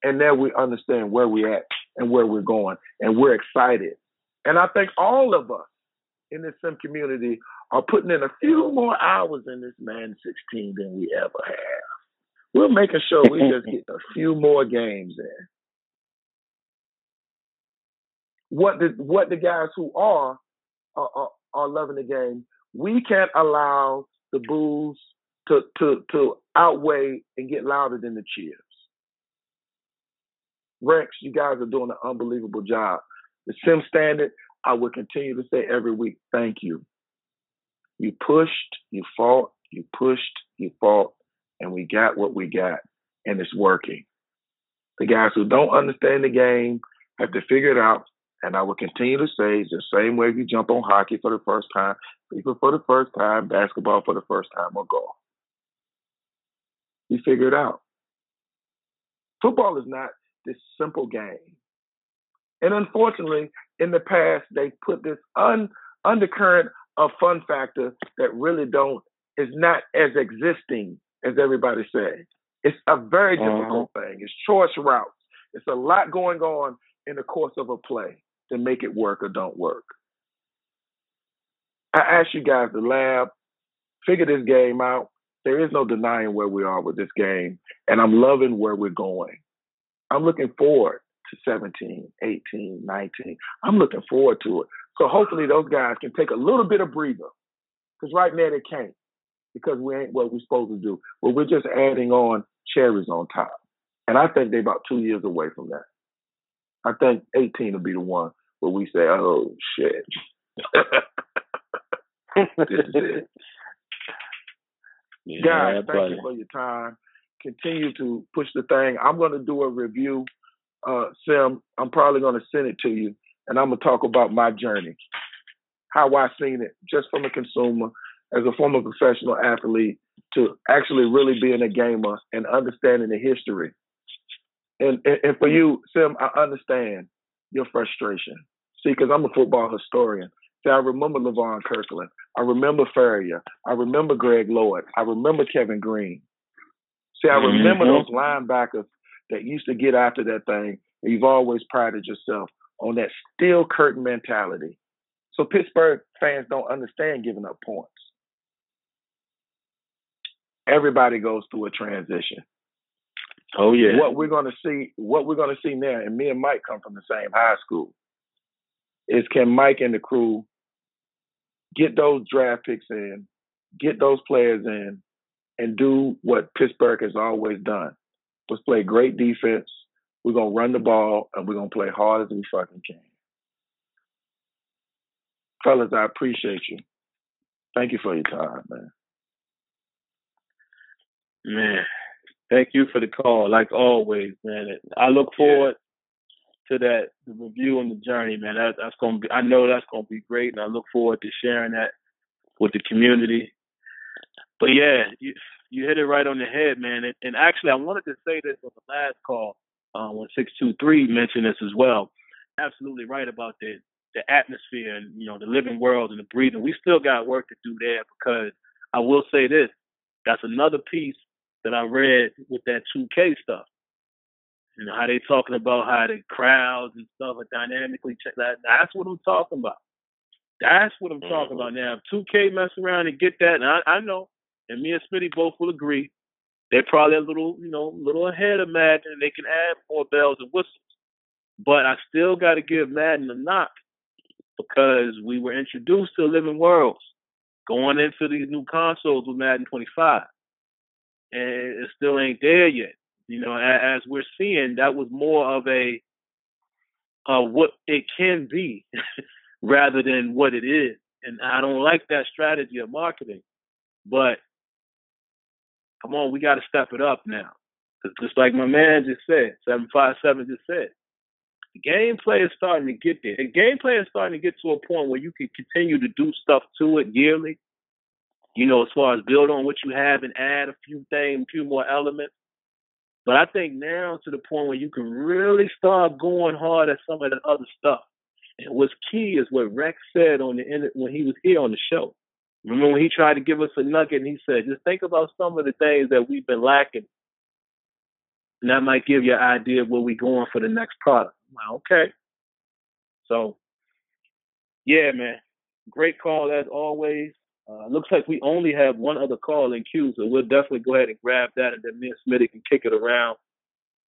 And now we understand where we're at and where we're going, and we're excited. And I think all of us in this sim community are putting in a few more hours in this Madden 16 than we ever have. We're making sure we just get a few more games in. What the guys who are loving the game, we can't allow the boos to outweigh and get louder than the cheers. Rex, you guys are doing an unbelievable job. The Sim Standard, I will continue to say every week, thank you. You pushed, you fought, you pushed, you fought, and we got what we got, and it's working. The guys who don't understand the game have to figure it out, and I will continue to say it's the same way you jump on hockey for the first time, FIFA for the first time, basketball for the first time, or golf. You figure it out. Football is not this simple game. And unfortunately, in the past, they put this undercurrent of fun factor that really is not as existing as everybody says. It's a very difficult thing. It's choice routes. It's a lot going on in the course of a play to make it work or don't work. I ask you guys to lab, figure this game out. There is no denying where we are with this game, and I'm loving where we're going. I'm looking forward to 17, 18, 19. I'm looking forward to it. So hopefully those guys can take a little bit of breather, because right now they can't, because we ain't what we're supposed to do. But we're just adding on cherries on top. And I think they're about 2 years away from that. I think 18 will be the one where we say, oh, shit. This is it. Yeah, guys, thank you for your time. Continue to push the thing. I'm going to do a review, Sim. I'm probably going to send it to you, and I'm going to talk about my journey, how I seen it, just from a consumer, as a former professional athlete, to actually really being a gamer and understanding the history. And for you, Sim, I understand your frustration. See, because I'm a football historian. See, I remember LaVon Kirkland. I remember Ferrier. I remember Greg Lloyd. I remember Kevin Green. See, I remember those linebackers that used to get after that thing. And you've always prided yourself on that steel curtain mentality. So Pittsburgh fans don't understand giving up points. Everybody goes through a transition. Oh yeah. What we're gonna see now, and me and Mike come from the same high school, is can Mike and the crew get those draft picks in, get those players in, and do what Pittsburgh has always done. Let's play great defense. We're gonna run the ball, and we're gonna play hard as we fucking can. Fellas, I appreciate you. Thank you for your time, man. Man, thank you for the call, like always, man. I look forward to the review and the journey, man. That's gonna be. I know that's gonna be great, and I look forward to sharing that with the community. But yeah, you hit it right on the head, man. And actually, I wanted to say this on the last call when 623 mentioned this as well. Absolutely right about the atmosphere and the living world and the breathing. We still got work to do there, because I will say this. That's another piece that I read with that 2K stuff. How they talking about how the crowds and stuff are dynamically checked. That's what I'm talking about. That's what I'm talking about now. If 2K mess around and get that, and I know, and me and Smitty both will agree, they're probably a little ahead of Madden, and they can add more bells and whistles. But I still got to give Madden a knock, because we were introduced to living worlds going into these new consoles with Madden 25. And it still ain't there yet. As we're seeing, that was more of a what it can be rather than what it is. And I don't like that strategy of marketing. But come on, we got to step it up now. Because just like my man just said, 757 just said, the gameplay is starting to get there. The gameplay is starting to get to a point where you can continue to do stuff to it yearly. As far as build on what you have and add a few things, a few more elements. But I think now to the point where you can really start going hard at some of the other stuff. And what's key is what Rex said on the end when he was here on the show. Remember when he tried to give us a nugget and he said, just think about some of the things that we've been lacking. And that might give you an idea of where we're going for the next product. Well, okay. So, yeah, man. Great call as always. Looks like we only have one other call in queue, so we'll definitely go ahead and grab that, and then me and Smitty can kick it around,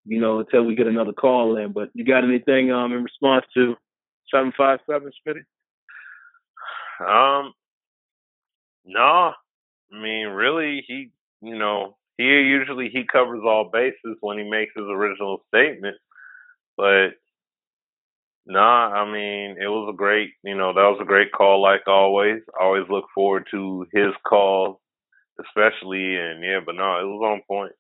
until we get another call in. But you got anything in response to 757, Smitty? No. I mean, really, he usually he covers all bases when he makes his original statement. But I mean, it was a great, that was a great call like always. I always look forward to his calls, especially, and it was on point.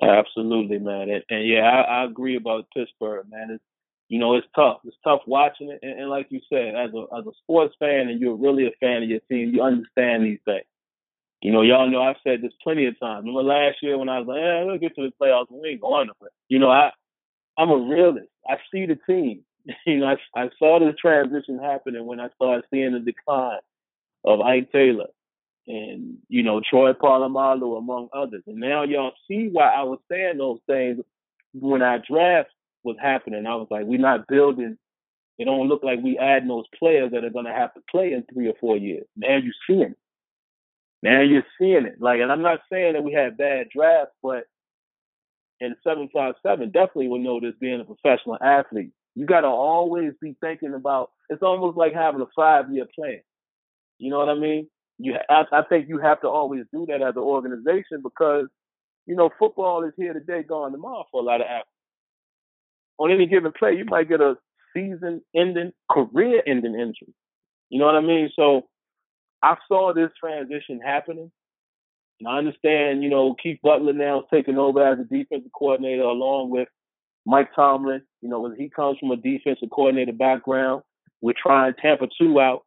Absolutely, man. And yeah, I agree about Pittsburgh, man. It's tough. It's tough watching it. And like you said, as a sports fan, and you're really a fan of your team, you understand these things. Y'all know I've said this plenty of times. Remember last year when I was like, we'll get to the playoffs and we ain't going to play. I'm a realist. I see the team. I saw the transition happening when I started seeing the decline of Ike Taylor and, Troy Polamalu, among others. And now y'all see why I was saying those things when our draft was happening. I was like, we're not building. It don't look like we adding those players that are going to have to play in 3 or 4 years. Now you're seeing it. And I'm not saying that we had bad drafts, but in 757, definitely will know this being a professional athlete. You got to always be thinking about, it's almost like having a 5-year plan. You know what I mean? I think you have to always do that as an organization because, football is here today, gone tomorrow for a lot of athletes. On any given play, you might get a season-ending, career-ending injury. You know what I mean? So I saw this transition happening. And I understand, Keith Butler now is taking over as a defensive coordinator along with Mike Tomlin. He comes from a defensive coordinator background. We're trying Tampa 2 out.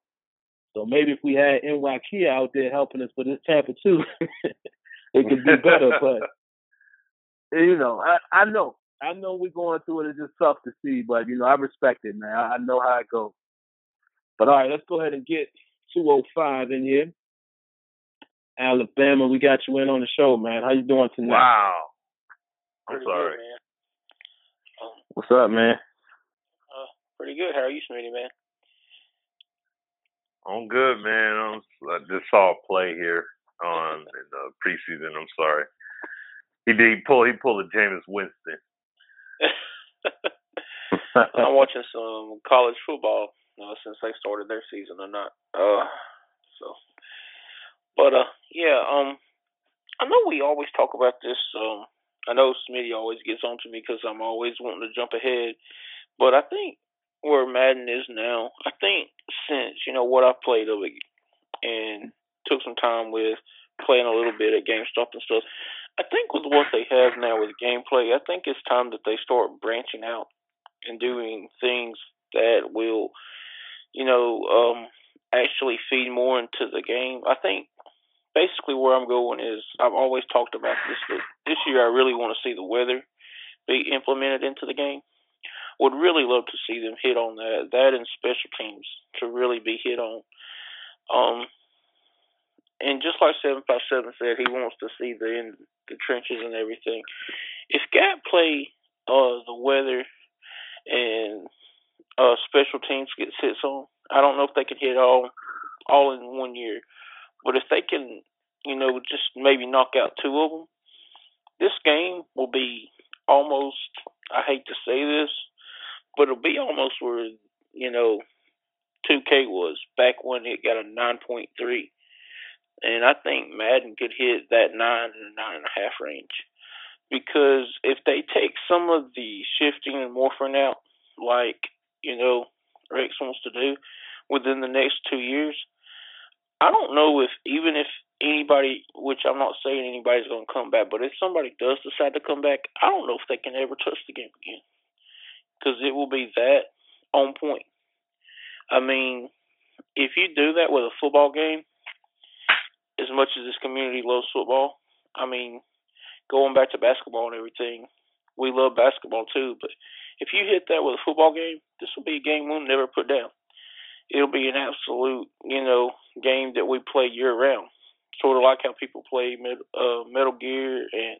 So maybe if we had NYK out there helping us for this Tampa 2, it could be better. But, I know we're going through it. It's just tough to see. But, I respect it, man. I know how it goes. But, all right, let's go ahead and get 205 in here. Alabama, we got you in on the show, man. How you doing tonight? Wow. I'm Pretty sorry. good, man. What's up, man? Pretty good. How are you, Smitty, man? I'm good, man. I just saw a play here in the preseason. I'm sorry. He pulled a Jameis Winston. I'm watching some college football since they started their season or not. I know we always talk about this. I know Smitty always gets on to me because I'm always wanting to jump ahead. But I think where Madden is now, I think since, what I've played of it and took some time with playing a little bit at GameStop and stuff, I think with what they have now with gameplay, I think it's time that they start branching out and doing things that will, actually feed more into the game. I think basically where I'm going is I've always talked about this, but this year I really want to see the weather be implemented into the game. Would really love to see them hit on that and special teams to really be hit on. And just like 757 said, he wants to see the trenches and everything. If Gap play the weather and special teams gets hits on, I don't know if they can hit all in 1 year. But if they can, just maybe knock out 2 of them, this game will be almost, I hate to say this, but it'll be almost where, 2K was back when it got a 9.3. And I think Madden could hit that 9 and 9.5 range. Because if they take some of the shifting and morphing out, like, Rex wants to do within the next 2 years, I don't know if anybody, which I'm not saying anybody's going to come back, but if somebody does decide to come back, I don't know if they can ever touch the game again. Because it will be that on point. I mean, if you do that with a football game, as much as this community loves football, I mean, going back to basketball and everything, we love basketball too, but if you hit that with a football game, this will be a game we'll never put down. It'll be an absolute, game that we play year-round. Sort of like how people play Metal Gear and,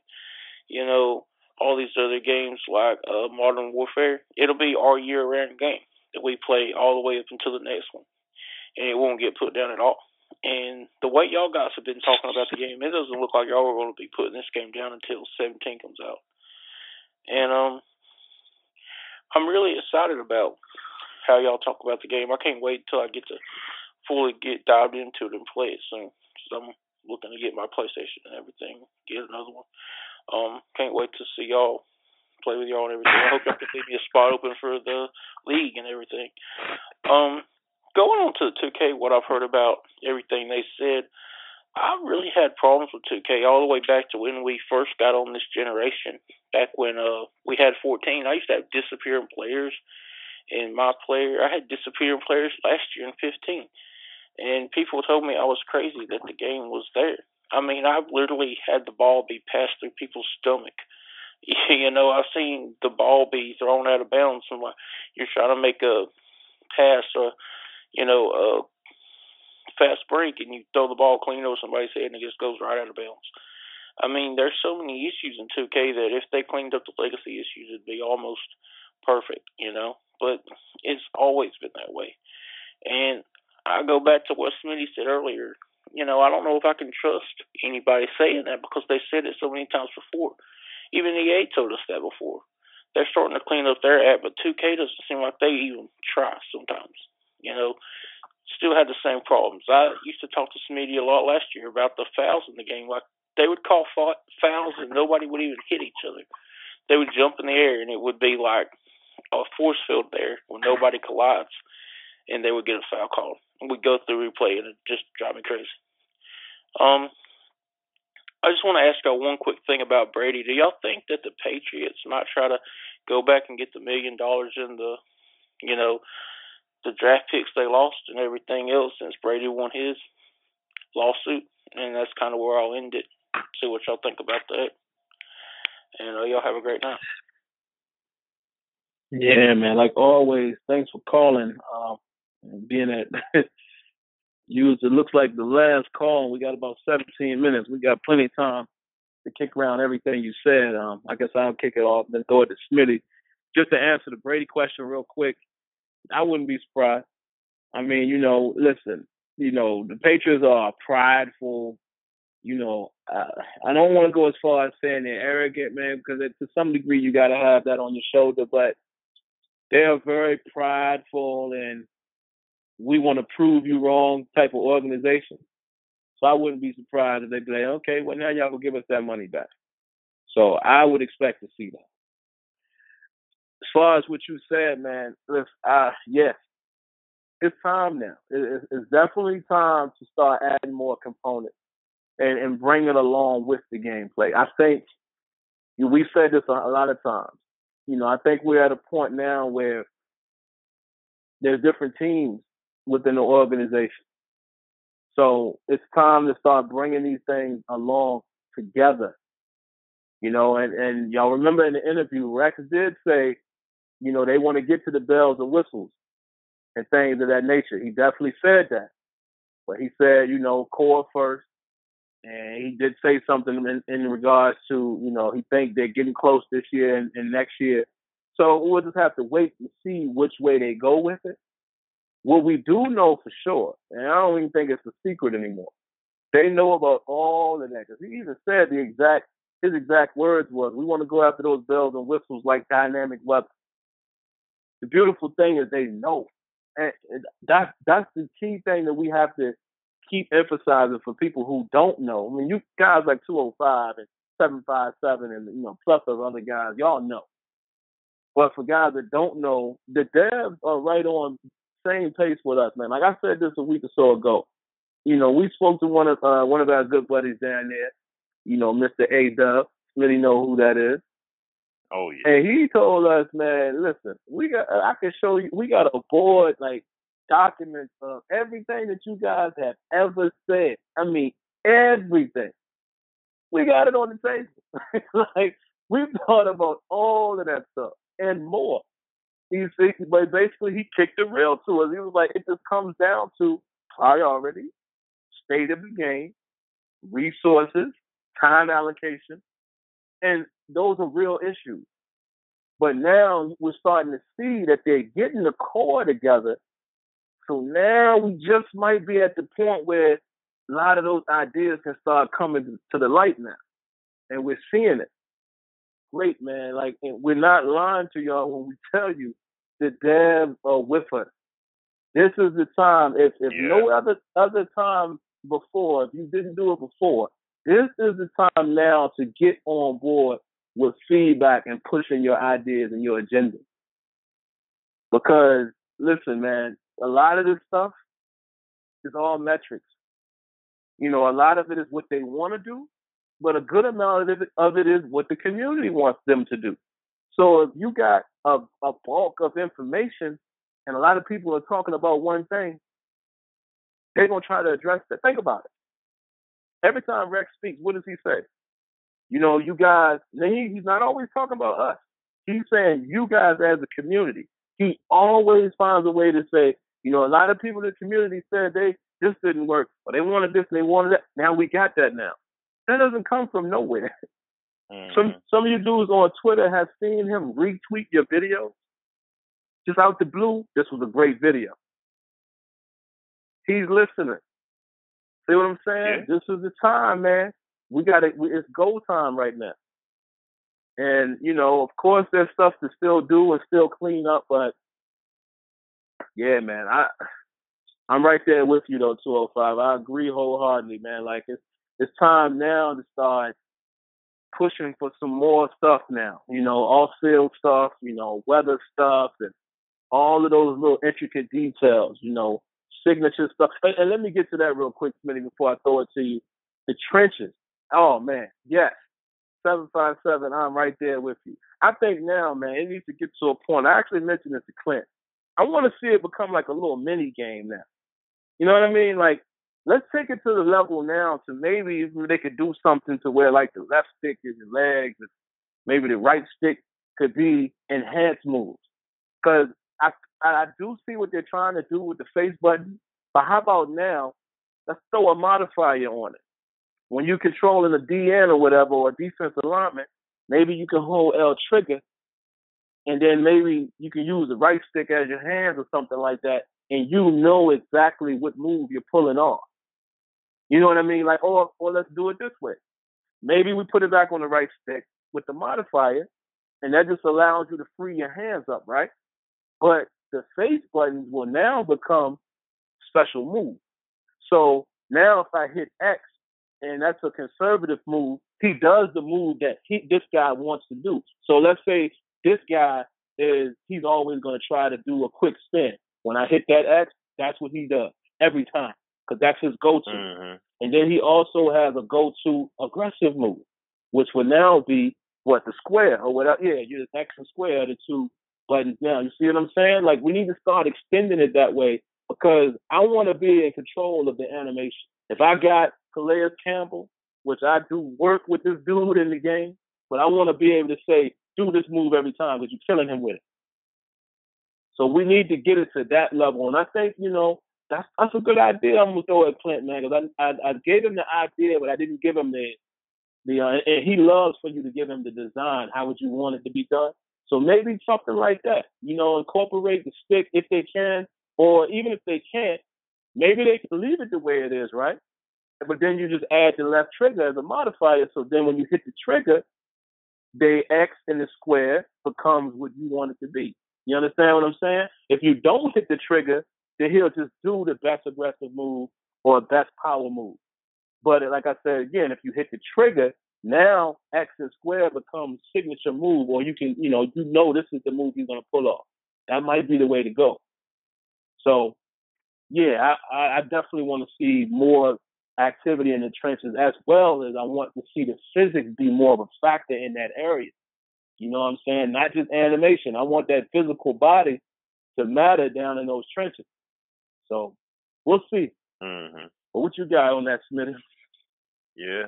all these other games like Modern Warfare. It'll be our year-round game that we play all the way up until the next one. And it won't get put down at all. And the way y'all guys have been talking about the game, it doesn't look like y'all are going to be putting this game down until 17 comes out. And I'm really excited about how y'all talk about the game. I can't wait until I get to fully get dived into it and play it soon. So I'm looking to get my PlayStation and everything, get another one. Can't wait to see y'all, play with y'all and everything. I hope y'all can leave me a spot open for the league and everything. Going on to the 2K, what I've heard about everything they said, I really had problems with 2K all the way back to when we first got on this generation. Back when we had 14, I used to have disappearing players. And I had disappearing players last year in 15. And people told me I was crazy that the game was there. I mean, I've literally had the ball be passed through people's stomach I've seen the ball be thrown out of bounds. And you're trying to make a pass or, a fast break, and you throw the ball clean over somebody's head and it just goes right out of bounds. I mean, there's so many issues in 2K that if they cleaned up the legacy issues, it'd be almost perfect, But it's always been that way. And I go back to what Smitty said earlier. I don't know if I can trust anybody saying that because they said it so many times before. Even EA told us that before. They're starting to clean up their app, but 2K doesn't seem like they even try sometimes. Still had the same problems. I used to talk to Smitty a lot last year about the fouls in the game. Like, they would call fouls and nobody would even hit each other. They would jump in the air and it would be like a force field there where nobody collides, and they would get a foul call. And we'd go through replay and it just drive me crazy. I just want to ask y'all one quick thing about Brady. Do y'all think that the Patriots might try to go back and get the $1 million in the, the draft picks they lost and everything else since Brady won his lawsuit? And that's kind of where I'll end it. See what y'all think about that. And y'all have a great night. Yeah, man. Like always, thanks for calling. Being at it looks like the last call. We got about 17 minutes. We got plenty of time to kick around everything you said. I guess I'll kick it off and then throw it to Smitty. Just to answer the Brady question real quick, I wouldn't be surprised. I mean, listen, the Patriots are prideful. I don't want to go as far as saying they're arrogant, man, because to some degree you got to have that on your shoulder. But they're very prideful and we want to prove you wrong type of organization. So I wouldn't be surprised if they'd be like, okay, well, now y'all will give us that money back. So I would expect to see that. As far as what you said, man, yes, it's time now. It's definitely time to start adding more components and bring it along with the gameplay. I think we've said this a lot of times. I think we're at a point now where there's different teams within the organization. So it's time to start bringing these things along together. And y'all remember in the interview, Rex did say, they want to get to the bells and whistles and things of that nature. He definitely said that. But he said, core first. And he did say something in regards to, he think they're getting close this year and next year. So we'll just have to wait and see which way they go with it. What we do know for sure, and I don't even think it's a secret anymore, they know about all of that. Because he even said his exact words was, we want to go after those bells and whistles like dynamic weapons. The beautiful thing is they know. And that's the key thing that we have to keep emphasizing for people who don't know. I mean, you guys like 205 and 757 and, plus of other guys, y'all know. But for guys that don't know, the devs are right on same pace with us, man. Like I said this a week or so ago. We spoke to one of our good buddies down there, Mr. A-Dub. Really know who that is. Oh, yeah. And he told us, man, listen, I can show you, we got a board, like, documents of everything that you guys have ever said. I mean, everything. We got it on the table. Like, we've thought about all of that stuff and more. But basically, he kicked it real to us. He was like, it just comes down to priority, state of the game, resources, time allocation, and those are real issues. But now we're starting to see that they're getting the core together. So now we just might be at the point where a lot of those ideas can start coming to the light now. And we're seeing it. Great, man. Like, we're not lying to y'all when we tell you the devs are with us. This is the time. If no other time before, if you didn't do it before, this is the time now to get on board with feedback and pushing your ideas and your agenda. Because, listen, man, a lot of this stuff is all metrics. A lot of it is what they want to do, but a good amount of it is what the community wants them to do. So if you got a bulk of information and a lot of people are talking about one thing, they're going to try to address that. Think about it. Every time Rex speaks, what does he say? You know, you guys, he's not always talking about us. He's saying you guys as a community. He always finds a way to say, you know, a lot of people in the community said this didn't work, or they wanted this and they wanted that. Now we got that now. That doesn't come from nowhere. Some of you dudes on Twitter have seen him retweet your video just out the blue. This was a great video. He's listening. See what I'm saying? Yeah. This is the time, man. We got it. It's go time right now. And, you know, of course there's stuff to still do and still clean up, but yeah, man, I'm right there with you though, 205. I agree wholeheartedly, man. Like it's time now to start pushing for some more stuff now. You know, off-field stuff, you know, weather stuff, and all of those little intricate details, you know, signature stuff. And let me get to that real quick, Smitty, before I throw it to you. The trenches. Oh, man, yes. 757, I'm right there with you. I think now, man, it needs to get to a point. I actually mentioned this to Clint. I want to see it become like a little mini game now. You know what I mean? Like, let's take it to the level now to maybe they could do something to where like the left stick is your legs, and maybe the right stick could be enhanced moves. Because I do see what they're trying to do with the face button, but how about now, let's throw a modifier on it. When you're controlling a DN or whatever, or a defensive lineman, maybe you can hold L trigger, and then maybe you can use the right stick as your hands or something like that, and you know exactly what move you're pulling off. You know what I mean? Like, or let's do it this way. Maybe we put it back on the right stick with the modifier, and that just allows you to free your hands up, right? But the face buttons will now become special moves. So now if I hit X, and that's a conservative move, he does the move that this guy wants to do. So let's say this guy he's always going to try to do a quick spin. When I hit that X, that's what he does every time, because that's his go-to. Mm-hmm. And then he also has a go-to aggressive move, which would now be the square or whatever. Yeah, you X and square are the two buttons now. You see what I'm saying? Like, we need to start extending it that way, because I want to be in control of the animation. If I got Calais Campbell, which I do work with this dude in the game, but I want to be able to say, do this move every time, because you're killing him with it. So we need to get it to that level. And I think, you know, that's a good idea I'm going to throw at Clint, man, because I gave him the idea, but I didn't give him the and he loves for you to give him the design. How would you want it to be done? So maybe something like that, you know, incorporate the stick if they can, or even if they can't, maybe they can leave it the way it is, right? But then you just add the left trigger as a modifier. So then when you hit the trigger, the X and the square becomes what you want it to be. You understand what I'm saying? If you don't hit the trigger, then he'll just do the best aggressive move or best power move. But like I said again, if you hit the trigger, now X and square becomes signature move, or you can, you know this is the move you're going to pull off. That might be the way to go. So, yeah, I definitely want to see more activity in the trenches, as well as I want to see the physics be more of a factor in that area. You know what I'm saying? Not just animation. I want that physical body to matter down in those trenches. So we'll see. Mm-hmm. But what you got on that, Smitty? Yeah.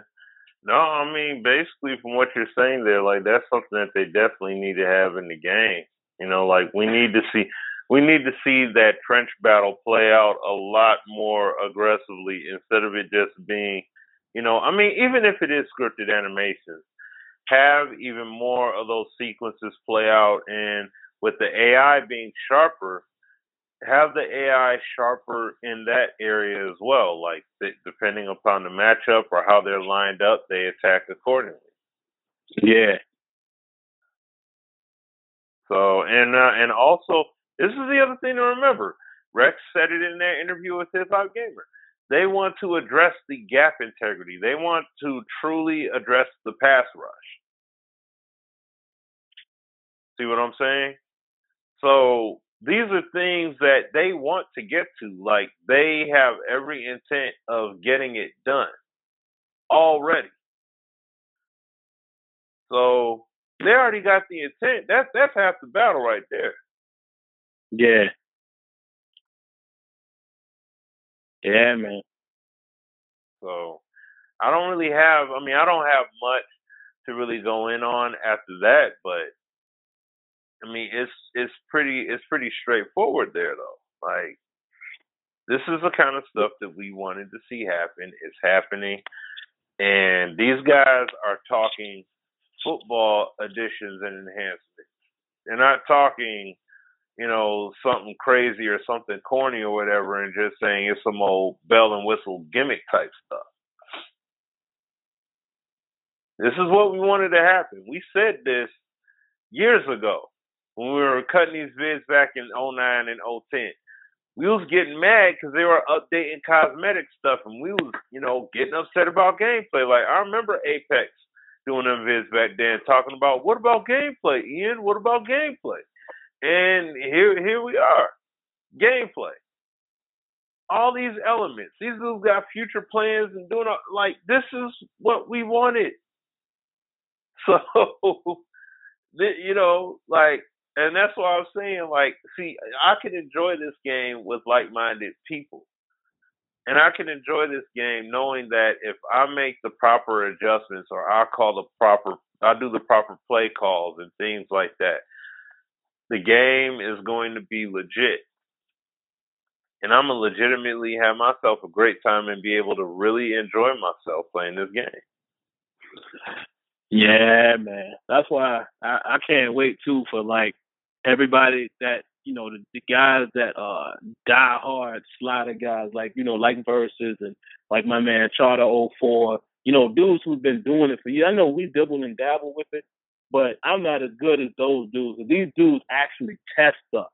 No, I mean, basically from what you're saying there, like, that's something that they definitely need to have in the game. You know, like, we need to see that trench battle play out a lot more aggressively, instead of it just being, you know, I mean, even if it is scripted animations, have even more of those sequences play out, and with the AI being sharper, have the AI sharper in that area as well. Like, depending upon the matchup or how they're lined up, they attack accordingly. Yeah. So, and also, this is the other thing to remember. Rex said it in their interview with Hip Hop Gamer. They want to address the gap integrity. They want to truly address the pass rush. See what I'm saying? So these are things that they want to get to. Like, they have every intent of getting it done already. So they already got the intent. That's half the battle right there. Yeah. Yeah, man. So I don't have much. to really go in on after that, but I mean, it's pretty straightforward there though. Like, this is the kind of stuff that we wanted to see happen. It's happening, and these guys are talking football additions and enhancements. They're not talking, something crazy or something corny or whatever, and just saying it's some old bell and whistle gimmick type stuff. This is what we wanted to happen. We said this years ago when we were cutting these vids back in 09 and 010. We was getting mad because they were updating cosmetic stuff, and we was, getting upset about gameplay. Like, I remember Apex doing them vids back then, talking about, what about gameplay, Ian? What about gameplay? And here we are, gameplay. All these elements. These dudes got future plans and doing like, this is what we wanted. So, and that's why I was saying, like, see, I can enjoy this game with like-minded people. And I can enjoy this game knowing that if I make the proper adjustments or I do the proper play calls and things like that, the game is going to be legit. And I'm going to legitimately have myself a great time and be able to really enjoy myself playing this game. Yeah, man. That's why I can't wait, too, for, like, everybody that, the guys that die hard slider guys, like, like Versus and like my man Charter 04, dudes who've been doing it for years. I know we dibble and dabble with it, but I'm not as good as those dudes. These dudes actually test stuff.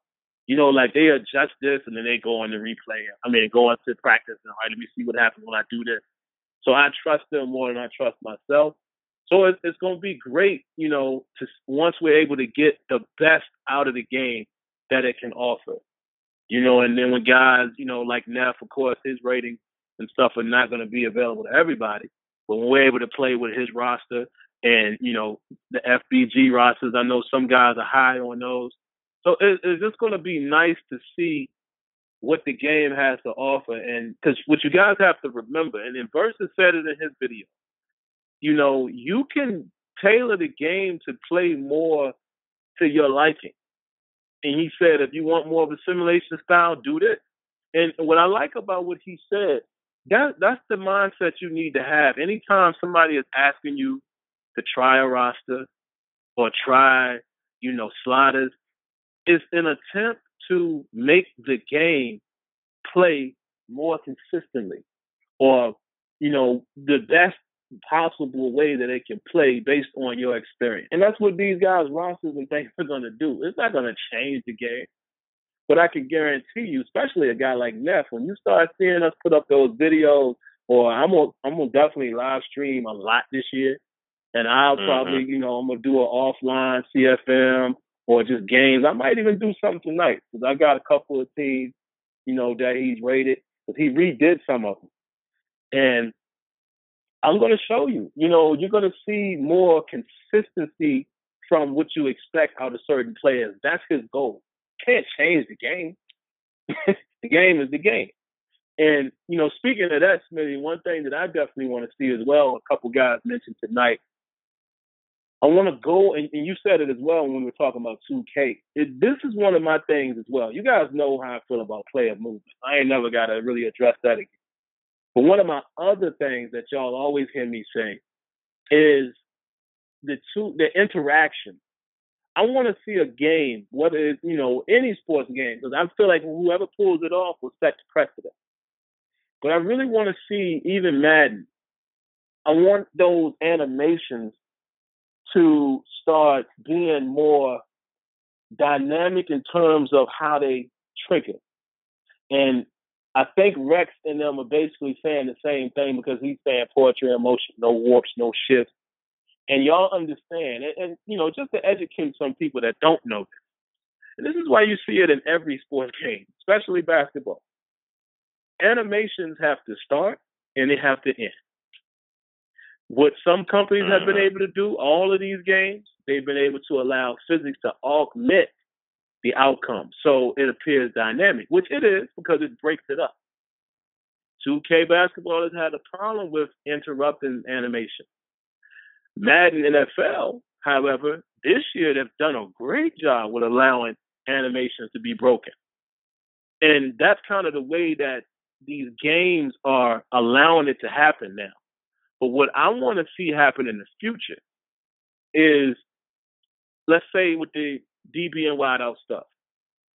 Like they adjust this and then they go on to replay it. I mean, go on to practice and, all right, let me see what happens when I do this. So I trust them more than I trust myself. So it's going to be great, to once we're able to get the best out of the game that it can offer, and then when guys, like Neff, of course, his ratings and stuff are not going to be available to everybody. But when we're able to play with his roster and, the FBG rosters, I know some guys are high on those. So it's just going to be nice to see what the game has to offer. And because what you guys have to remember, and then Versus said it in his video, you can tailor the game to play more to your liking. And he said, if you want more of a simulation style, do this. And what I like about what he said, that's the mindset you need to have. Anytime somebody is asking you to try a roster or try, sliders, it's an attempt to make the game play more consistently or, the best possible way that it can play based on your experience. And that's what these guys' rosters and things are going to do. It's not going to change the game. But I can guarantee you, especially a guy like Neff, when you start seeing us put up those videos, or I'm gonna definitely live stream a lot this year. And I'll probably, I'm going to do an offline CFM or just games. I might even do something tonight because I got a couple of teams, that he's rated because he redid some of them. And I'm going to show you, you're going to see more consistency from what you expect out of certain players. That's his goal. Can't change the game. The game is the game. And, speaking of that, Smitty, one thing that I definitely want to see as well, a couple guys mentioned tonight, I want to go, and you said it as well when we were talking about 2K. This is one of my things as well. You guys know how I feel about player movement. I ain't never got to really address that again. But one of my other things that y'all always hear me say is the interaction. I want to see a game, whether it's, any sports game, because I feel like whoever pulls it off will set the precedent. But I really want to see even Madden. I want those animations to start being more dynamic in terms of how they trigger. And I think Rex and them are basically saying the same thing because he's saying poetry in motion, no warps, no shifts. And y'all understand, and just to educate some people that don't know this. And this is why you see it in every sports game, especially basketball. Animations have to start and they have to end. What some companies have been able to do, all of these games, they've been able to allow physics to augment the outcome. So it appears dynamic, which it is because it breaks it up. 2K basketball has had a problem with interrupting animation. Madden NFL, however, this year they've done a great job with allowing animations to be broken. And that's kind of the way that these games are allowing it to happen now. But what I want to see happen in the future is, let's say with the DB and wideout stuff,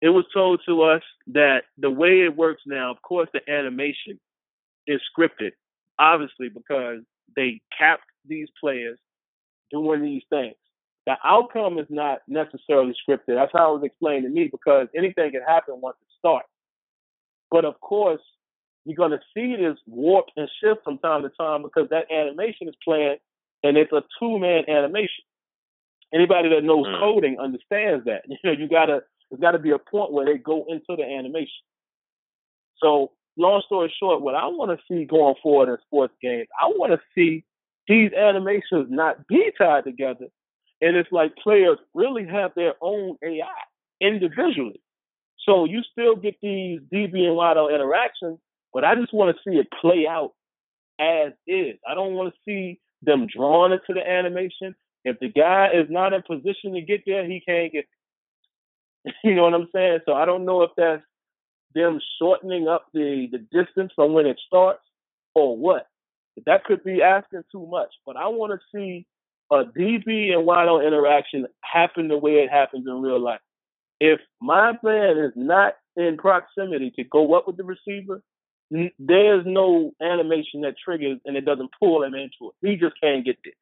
it was told to us that the way it works now, of course, the animation is scripted, obviously, because they capped these players doing these things. The outcome is not necessarily scripted. That's how it was explained to me, because anything can happen once it starts. But of course, you're going to see this warp and shift from time to time because that animation is playing, and it's a two-man animation. Anybody that knows coding understands that. There's got to be a point where they go into the animation. So, long story short, what I want to see going forward in sports games, I want to see these animations not be tied together, and it's like players really have their own AI individually. So you still get these DB and wideout interactions, but I just want to see it play out as is. I don't want to see them drawn into the animation. If the guy is not in position to get there, he can't get there. You know what I'm saying? So I don't know if that's them shortening up the distance from when it starts or what. That could be asking too much. But I want to see a DB and wideout interaction happen the way it happens in real life. If my man is not in proximity to go up with the receiver, there's no animation that triggers and it doesn't pull him into it. He just can't get there.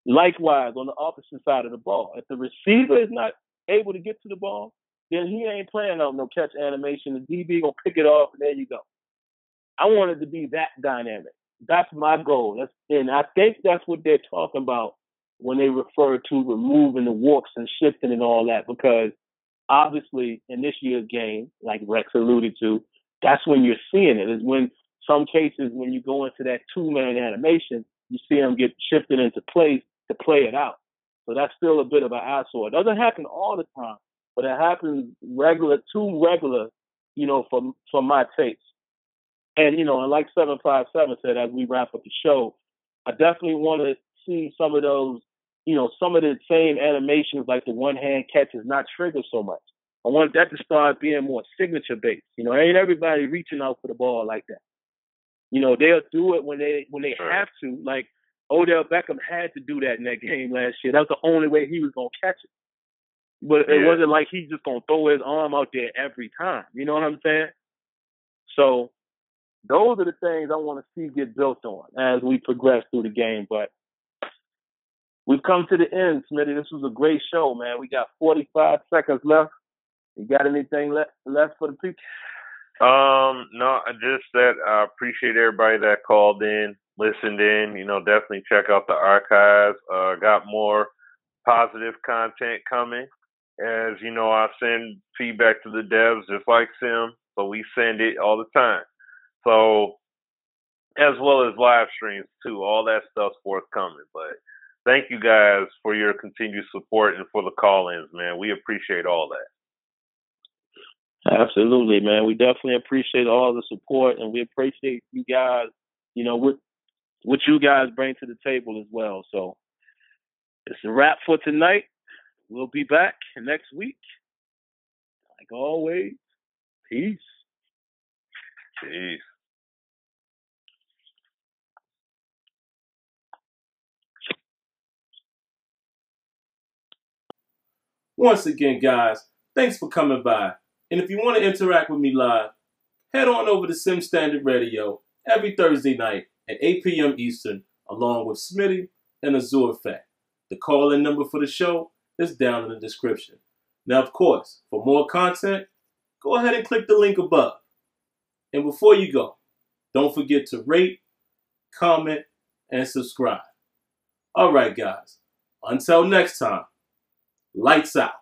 Likewise, on the opposite side of the ball, if the receiver is not able to get to the ball, then he ain't playing out no catch animation. The DB gonna pick it off, and there you go. I want it to be that dynamic. That's my goal. And I think that's what they're talking about when they refer to removing the warps and shifting and all that, because obviously in this year's game, like Rex alluded to, that's when you're seeing it. Is when some cases when you go into that two-man animation, you see them get shifted into place to play it out. So that's still a bit of an eyesore. It doesn't happen all the time, but it happens too regular, for my taste. And, and like 757 said, as we wrap up the show, I definitely want to see some of those, some of the same animations, like the one-hand catches, not trigger so much. I want that to start being more signature-based. Ain't everybody reaching out for the ball like that. They'll do it when they have to. Like Odell Beckham had to do that in that game last year. That was the only way he was going to catch it. But it wasn't like he's just going to throw his arm out there every time. You know what I'm saying? So those are the things I want to see get built on as we progress through the game. But we've come to the end, Smitty. This was a great show, man. We got 45 seconds left. You got anything left for the people? No, just that I appreciate everybody that called in, listened in. Definitely check out the archives. Got more positive content coming. As you know, I send feedback to the devs just like Sim, so we send it all the time. So, as well as live streams too, all that stuff's forthcoming. But thank you guys for your continued support and for the call-ins, man. We appreciate all that. Absolutely, man. We definitely appreciate all the support, and we appreciate you guys, what you guys bring to the table as well. So it's a wrap for tonight. We'll be back next week. Like always, peace. Peace. Once again, guys, thanks for coming by. And if you want to interact with me live, head on over to Sim Standard Radio every Thursday night at 8 p.m. Eastern, along with Smitty and Azure Effect. The call-in number for the show is down in the description. Now, of course, for more content, go ahead and click the link above. And before you go, don't forget to rate, comment, and subscribe. All right, guys. Until next time, lights out.